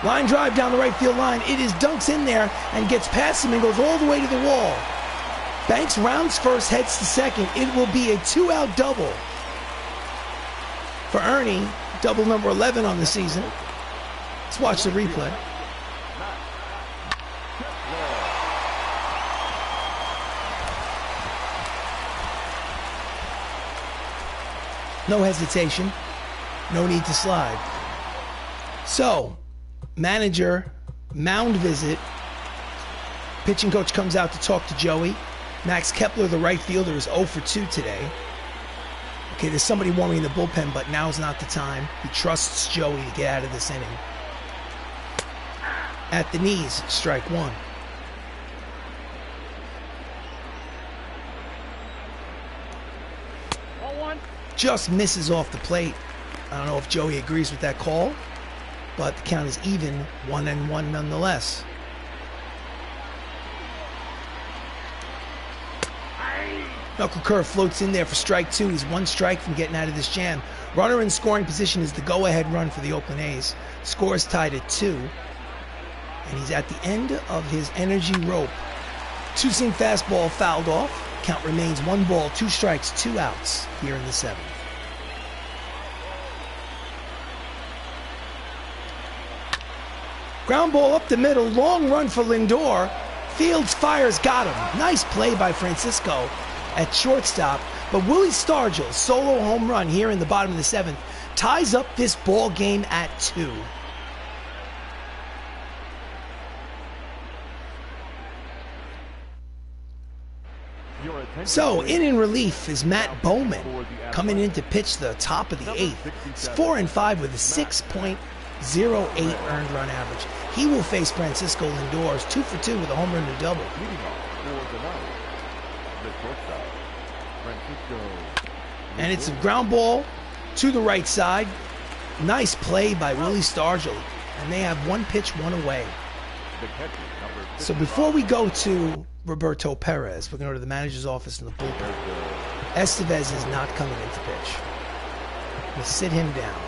Line drive down the right field line. It is dunks in there and gets past him and goes all the way to the wall. Banks rounds first, heads to second. It will be a 2-out double for Ernie, double number 11 on the season. Let's watch the replay. No hesitation, no need to slide. So, manager, mound visit, Pitching coach comes out to talk to Joey. Max Kepler, the right fielder, is 0 for 2 today. Okay, there's somebody warming in the bullpen, but now's not the time. He trusts Joey to get out of this inning. At the knees, strike one. Just misses off the plate. I don't know if Joey agrees with that call, but the count is even, 1-1 nonetheless. Knuckle curve floats in there for strike two. He's one strike from getting out of this jam. Runner in scoring position is the go-ahead run for the Oakland A's. Score is tied at 2. And he's at the end of his energy rope. Two-seam fastball fouled off. Count remains 1 ball, 2 strikes, 2 outs here in the 7th. Ground ball up the middle. Long run for Lindor. Fields fires, got him. Nice play by Francisco at shortstop, but Willie Stargell's solo home run here in the bottom of the 7th ties up this ball game at 2. So in relief is Matt Bowman coming in to pitch the top of the 8th. It's 4-5 with a 6.08 earned run average. He will face Francisco Lindor, 2 for 2 with a home run and a double. And it's a ground ball to the right side. Nice play by Willie Stargell. And they have 1 pitch, 1 away. So before we go to Roberto Perez, we're going to go to the manager's office in the bullpen. Estevez is not coming in to pitch. We'll sit him down.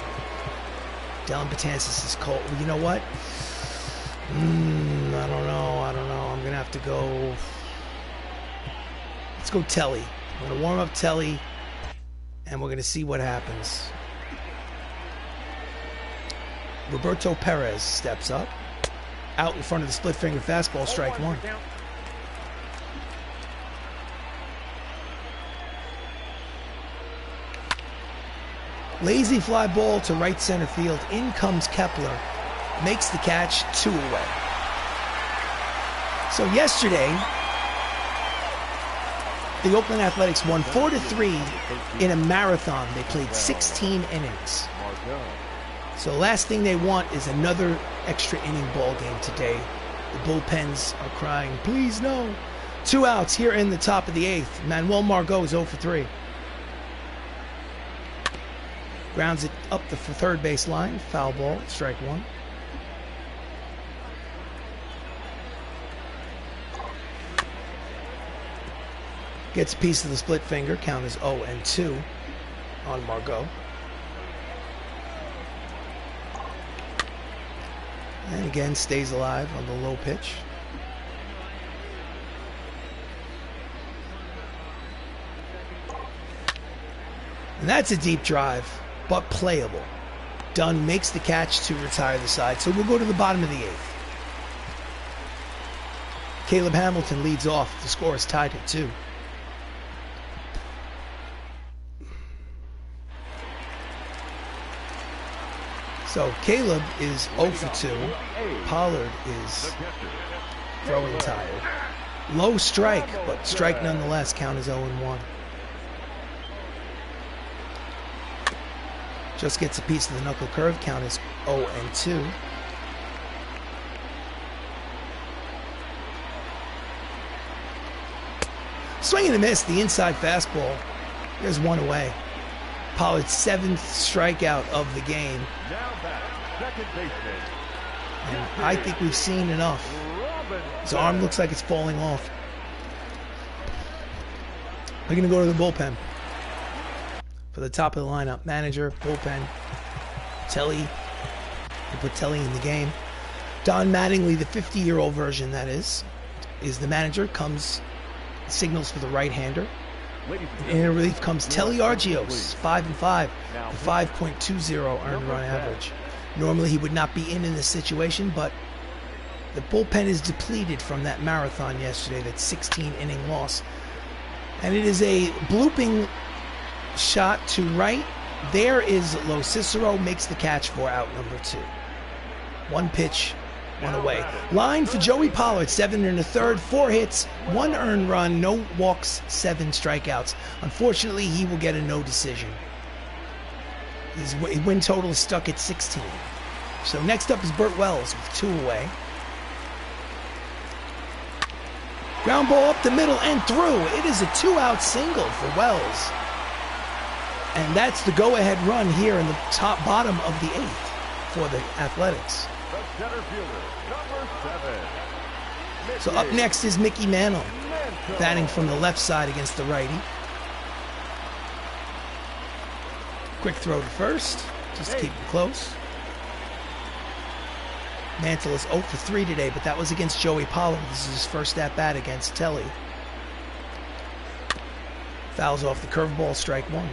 Dylan Betances is cold. Well, you know what? I don't know. I'm going to have to go. Let's go Telly. I'm going to warm up Telly, and we're going to see what happens. Roberto Perez steps up. Out in front of the split finger fastball, strike one. Lazy fly ball to right center field. In comes Kepler. Makes the catch, 2 away. So yesterday, the Oakland Athletics won 4-3 in a marathon. They played 16 innings. So last thing they want is another extra inning ball game today. The bullpens are crying, please no. 2 outs here in the top of the 8th. Manuel Margot is 0 for 3. Grounds it up the third base line. Foul ball, strike one. Gets a piece of the split finger. Count is 0-2 on Margot. And again, stays alive on the low pitch. And that's a deep drive, but playable. Dunn makes the catch to retire the side. So we'll go to the bottom of the 8th. Caleb Hamilton leads off. The score is tied at 2. So Caleb is 0 for 2. Pollard is throwing tired. Low strike, but strike nonetheless. Count is 0-1. Just gets a piece of the knuckle curve. Count is 0-2. Swing and a miss. The inside fastball. There's 1 away. Pollard's 7th strikeout of the game. And I think we've seen enough. His arm looks like it's falling off. We're going to go to the bullpen. For the top of the lineup, manager, bullpen, Telly. We put Telly in the game. Don Mattingly, the 50-year-old version, that is the manager, signals for the right-hander. In relief comes Telly Argios, 5-5, with 5.20 earned run average. Normally he would not be in this situation, but the bullpen is depleted from that marathon yesterday, that 16-inning loss. And it is a blooping shot to right. There is Lo Cicero, makes the catch for out number 2. 1 pitch, one away. Line for Joey Pollard, 7 1/3, 4 hits, 1 earned run, no walks, 7 strikeouts. Unfortunately, he will get a no decision. His win total is stuck at 16. So next up is Burt Wells with 2 away. Ground ball up the middle and through. It is a 2-out single for Wells. And that's the go-ahead run here in the bottom of the 8th for the Athletics. The center fielder, number 7. So up next is Mickey Mantle, batting from the left side against the righty. Quick throw to first, just to keep it close. Mantle is 0 for 3 today, but that was against Joey Pollard. This is his first at-bat against Telly. Fouls off the curveball, strike 1.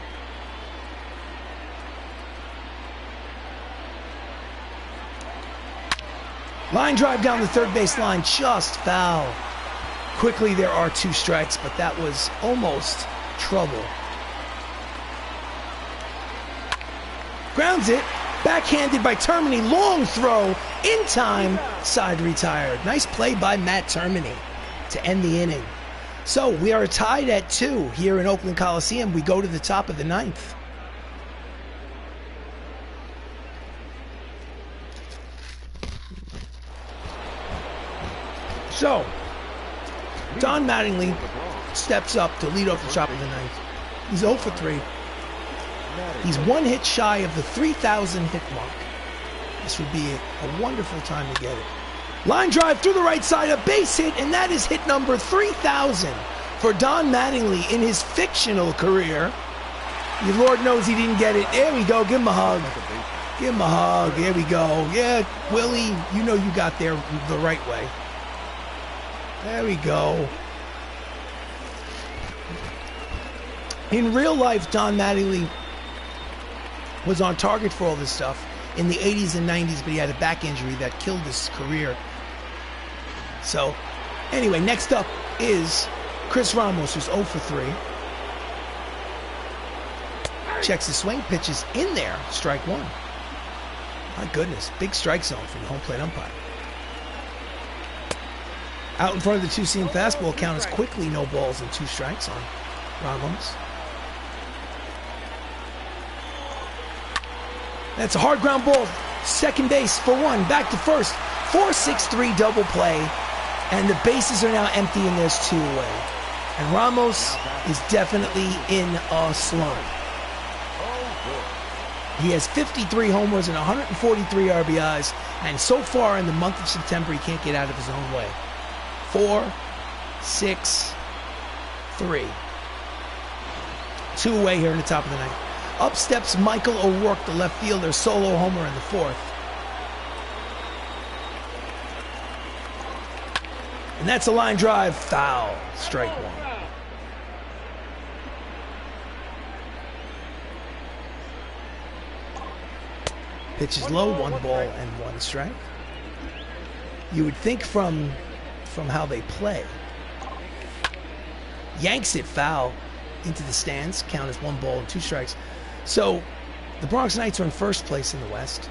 Line drive down the third base line, just foul. Quickly, there are 2 strikes, but that was almost trouble. Grounds it, backhanded by Termini, long throw, in time, side retired. Nice play by Matt Termini to end the inning. So we are tied at 2 here in Oakland Coliseum. We go to the top of the 9th. So, Don Mattingly steps up to lead off the top of the 9th. He's 0 for 3. He's 1 hit shy of the 3,000 hit mark. This would be a wonderful time to get it. Line drive through the right side, a base hit, and that is hit number 3,000 for Don Mattingly in his fictional career. The Lord knows he didn't get it. There we go. Give him a hug. Give him a hug. There we go. Yeah, Willie, you know you got there the right way. There we go. In real life, Don Mattingly was on target for all this stuff in the 80s and 90s, but he had a back injury that killed his career. So, anyway, next up is Chris Ramos, who's 0 for 3. Checks the swing, pitches in there, strike 1. My goodness, big strike zone from the home plate umpire. Out in front of the 2-seam fastball, count is quickly no balls and 2 strikes on Ramos. That's a hard ground ball. Second base for 1. Back to first. 4-6-3 double play. And the bases are now empty and there's 2 away. And Ramos is definitely in a slump. He has 53 homers and 143 RBIs. And so far in the month of September, he can't get out of his own way. 4-6-3. 2 away here in the top of the 9th. Up steps Michael O'Rourke, the left fielder, solo homer in the 4th. And that's a line drive, foul, strike 1. Pitch is low, 1 ball and 1 strike. You would think from how they play. Yanks it foul into the stands, count as 1 ball and 2 strikes. So the Bronx Knights are in first place in the West.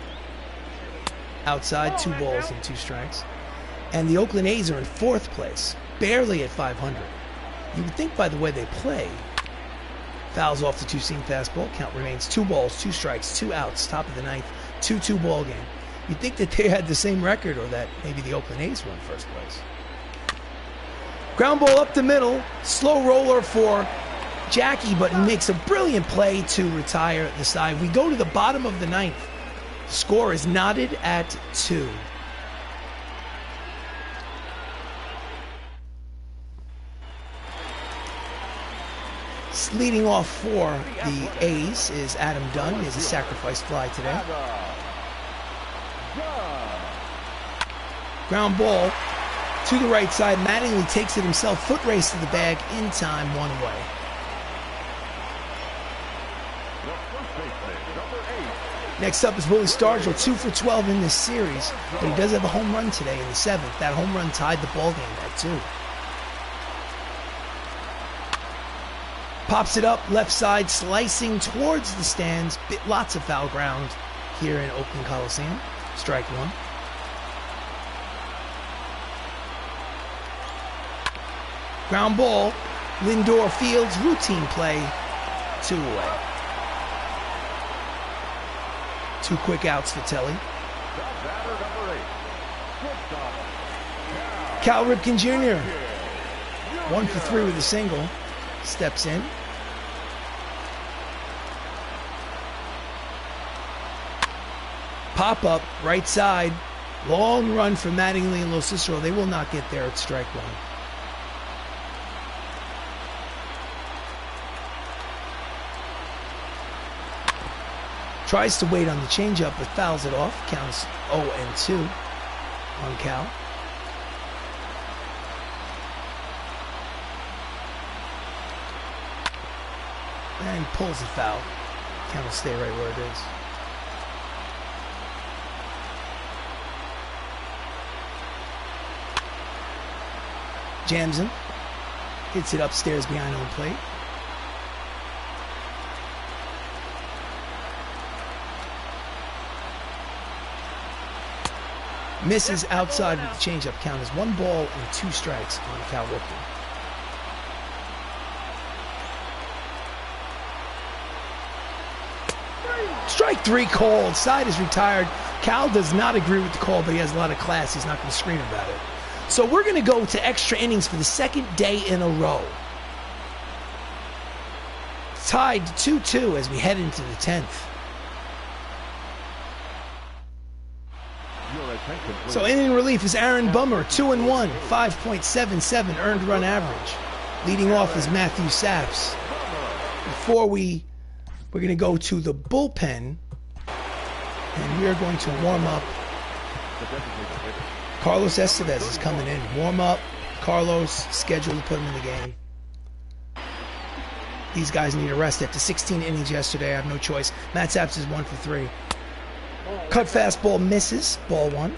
Outside, 2 balls and 2 strikes. And the Oakland A's are in 4th place, barely at 500. You would think by the way they play, fouls off the 2-seam fastball, count remains 2 balls, 2 strikes, 2 outs, top of the 9th, 2-2 ball game. You'd think that they had the same record, or that maybe the Oakland A's were in first place. Ground ball up the middle, slow roller for Jackie, but he makes a brilliant play to retire the side. We go to the bottom of the 9th. The score is knotted at 2. Leading off for the A's is Adam Dunn. Is a sacrifice fly today. Ground ball to the right side. Mattingly takes it himself. Foot race to the bag. In time, 1 away. Next up is Willie Stargell, 2 for 12 in this series, but he does have a home run today in the 7th. That home run tied the ball game at 2. Pops it up, left side, slicing towards the stands. Lots of foul ground here in Oakland Coliseum. Strike 1. Ground ball. Lindor fields. Routine play. 2 away. 2 quick outs for Telly. Cal Ripken Jr. 1 for 3 with a single. Steps in. Pop up, right side. Long run for Mattingly and Lo Cicero. They will not get there at strike 1. Tries to wait on the changeup, but fouls it off. Counts 0-2 on Cal. And pulls the foul. Count will stay right where it is. Jams him. Hits it upstairs behind home plate. Misses outside with the changeup. Count is 1 ball and 2 strikes on Cal Ripken. Strike 3 called. Side is retired. Cal does not agree with the call, but he has a lot of class. He's not going to scream about it. So we're going to go to extra innings for the 2nd day in a row. Tied 2-2 as we head into the 10th. So inning relief is Aaron Bummer, 2-1, 5.77 earned run average. Leading off is Matthew Saps. Before we're going to go to the bullpen, and we are going to warm up. Carlos Estevez is coming in. Warm up. Carlos scheduled to put him in the game. These guys need a rest after 16 innings yesterday. I have no choice. Matt Saps is 1 for 3. Cut fastball misses. Ball 1.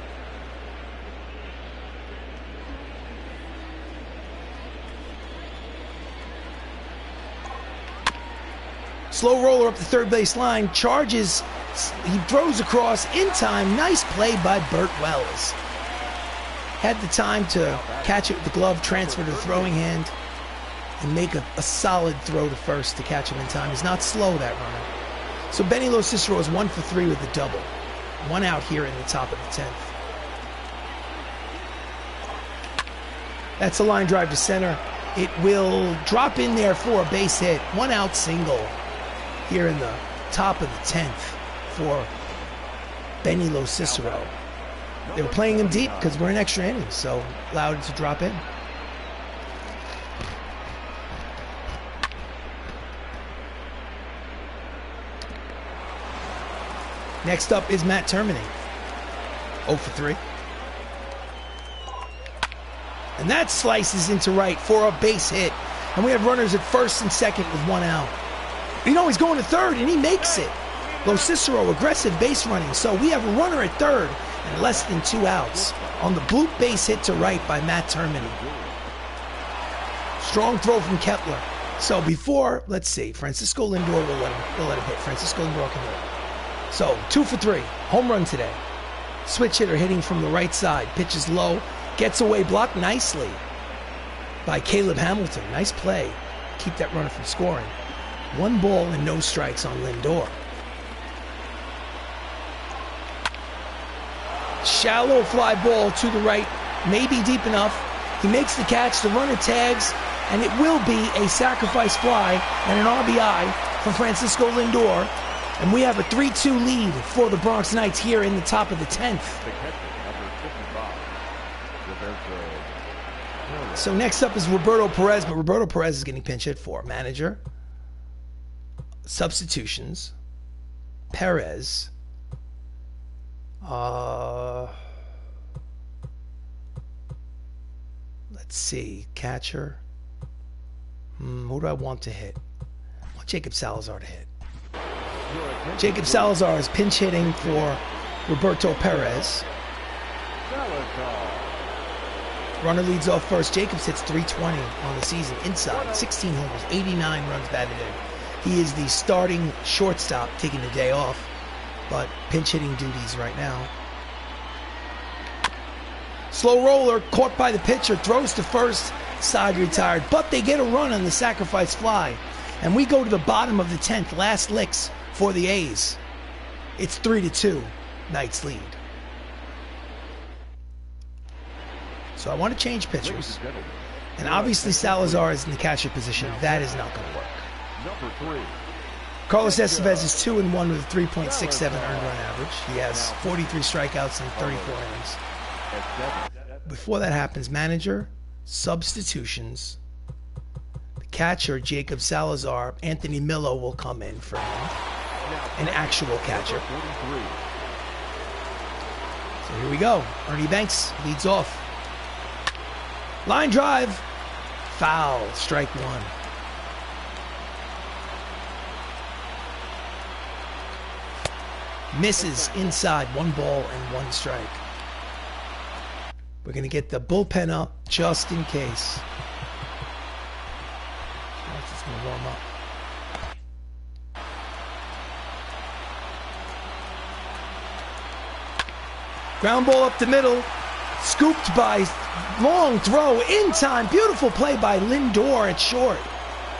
Slow roller up the third base line. Charges. He throws across in time. Nice play by Burt Wells. Had the time to catch it with the glove, transfer to the throwing hand, and make a solid throw to first to catch him in time. He's not slow, that runner. So Benny Lo Cicero is 1 for 3 with a double. 1 out here in the top of the 10th. That's a line drive to center. It will drop in there for a base hit. 1 out single here in the top of the 10th for Benny Lo Cicero. They were playing him deep because we're in extra innings, so allowed it to drop in. Next up is Matt Termini, 0 for 3. And that slices into right for a base hit. And we have runners at first and second with 1 out. You know, he's going to third, and he makes it. Lo Cicero, aggressive base running. So we have a runner at third and less than 2 outs on the bloop base hit to right by Matt Termini. Strong throw from Kepler. So before, let's see, Francisco Lindor will let him hit. Francisco Lindor can hit. So 2 for 3, home run today. Switch hitter hitting from the right side. Pitches low, gets away, blocked nicely by Caleb Hamilton. Nice play. Keep that runner from scoring. 1 ball and no strikes on Lindor. Shallow fly ball to the right, maybe deep enough. He makes the catch, the runner tags, and it will be a sacrifice fly and an RBI for Francisco Lindor. And we have a 3-2 lead for the Bronx Knights here in the top of the 10th. So next up is Roberto Perez, but Roberto Perez is getting pinch hit for. Manager, substitutions, Perez, let's see, catcher, who do I want to hit? I want Jacob Salazar to hit. Jacob Salazar is pinch hitting for Roberto Perez. Runner leads off first. Jacobs hits 320 on the season inside. 16 homers, 89 runs batted in. He is the starting shortstop, taking the day off, but pinch hitting duties right now. Slow roller, caught by the pitcher, throws to first, side retired. But they get a run on the sacrifice fly. And we go to the bottom of the 10th, last licks for the A's. It's 3-2, Knights lead. So I want to change pitchers. And obviously Salazar is in the catcher position. That is not going to work. Number 3. Carlos Estevez is 2-1 with a 3.67 earned run average. He has 43 strikeouts in 34 innings. Before that happens, manager, substitutions. The catcher, Jacob Salazar, Anthony Millo will come in for him. An actual catcher. So here we go. Ernie Banks leads off. Line drive. Foul. Strike one. Misses inside. 1 ball and 1 strike. We're going to get the bullpen up just in case. It's going to warm up. Ground ball up the middle. Scooped by long throw in time. Beautiful play by Lindor at short.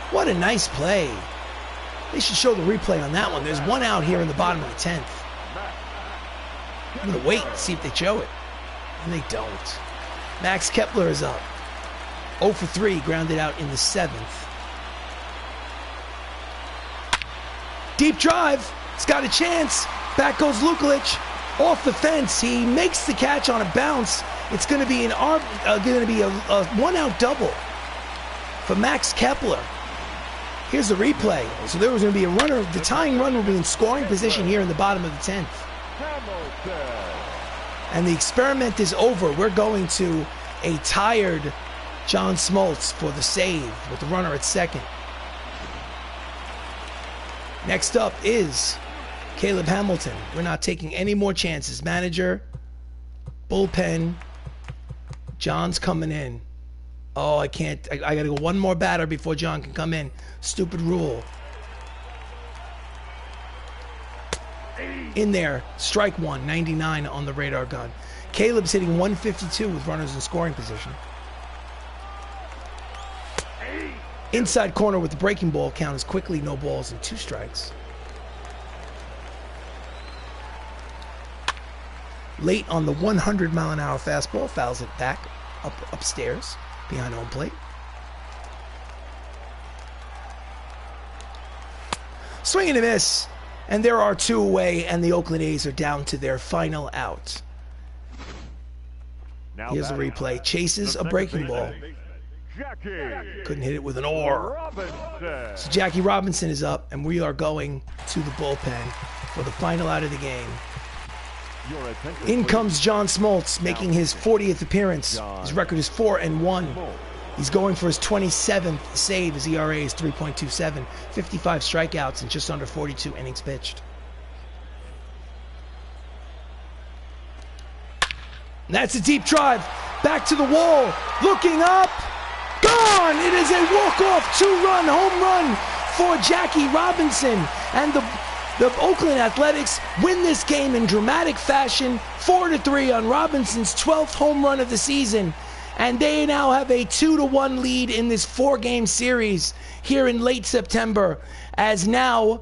What a nice play. They should show the replay on that one. There's 1 out here in the bottom of the 10th. I'm going to wait and see if they show it. And they don't. Max Kepler is up. 0 for 3, grounded out in the 7th. Deep drive. It's got a chance. Back goes Lukalic. Off the fence. He makes the catch on a bounce. It's going to be a 1-out double for Max Kepler. Here's the replay. So there was going to be a runner. The tying run will be in scoring position here in the bottom of the 10th. And the experiment is over. We're going to a tired John Smoltz for the save with the runner at second. Next up is Caleb Hamilton. We're not taking any more chances. Manager, bullpen. John's coming in. Oh, I can't. I got to go 1 more batter before John can come in. Stupid rule. In there, strike 1, 99 on the radar gun. Caleb's hitting 152 with runners in scoring position. Inside corner with the breaking ball count is quickly no balls and 2 strikes. Late on the 100-mile-an-hour fastball, fouls it back upstairs behind home plate. Swing and a miss. And there are 2 away, and the Oakland A's are down to their final out. Here's the replay. Chases a breaking ball. Couldn't hit it with an oar. So Jackie Robinson is up, and we are going to the bullpen for the final out of the game. In comes John Smoltz, making his 40th appearance. His record is 4-1. He's going for his 27th save. His ERA is 3.27. 55 strikeouts and just under 42 innings pitched. And that's a deep drive. Back to the wall. Looking up. Gone! It is a walk-off 2-run home run for Jackie Robinson. And the Oakland Athletics win this game in dramatic fashion. 4-3 on Robinson's 12th home run of the season. And they now have a 2-1 lead in this 4-game series here in late September, as now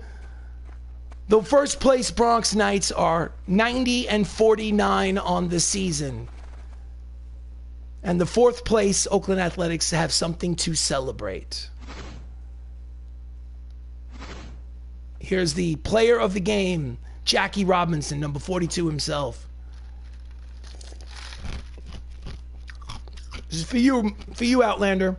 the first place Bronx Knights are 90-49 on the season. And the 4th place Oakland Athletics have something to celebrate. Here's the player of the game, Jackie Robinson, number 42 himself. This is for you, Outlander.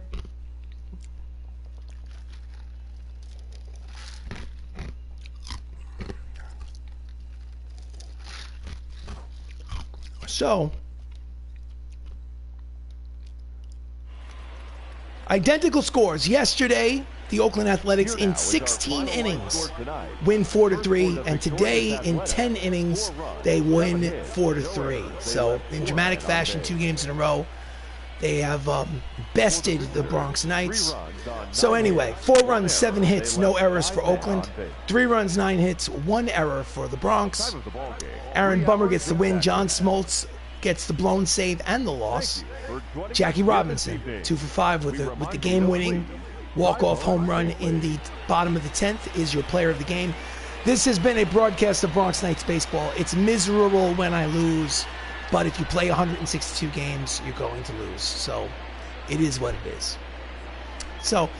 So, identical scores. Yesterday, the Oakland Athletics in 16 innings win 4-3, and today in 10 innings they win 4-3. So, in dramatic fashion, 2 games in a row. They have bested the Bronx Knights. So anyway, 4 runs, 7 hits, no errors for Oakland. 3 runs, 9 hits, 1 error for the Bronx. Aaron Bummer gets the win. John Smoltz gets the blown save and the loss. For joining Jackie us Robinson, this evening. 2 for 5 with the game-winning walk-off home run in the bottom of the 10th, is your player of the game. This has been a broadcast of Bronx Knights baseball. It's miserable when I lose, but if you play 162 games, you're going to lose. So it is what it is. So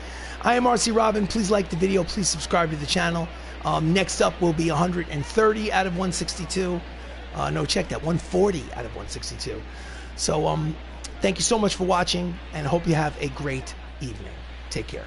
I am RC Robbin. Please like the video. Please subscribe to the channel. Next up will be 130 out of 162. No, check that, 140 out of 162. So thank you so much for watching, and hope you have a great evening. Take care.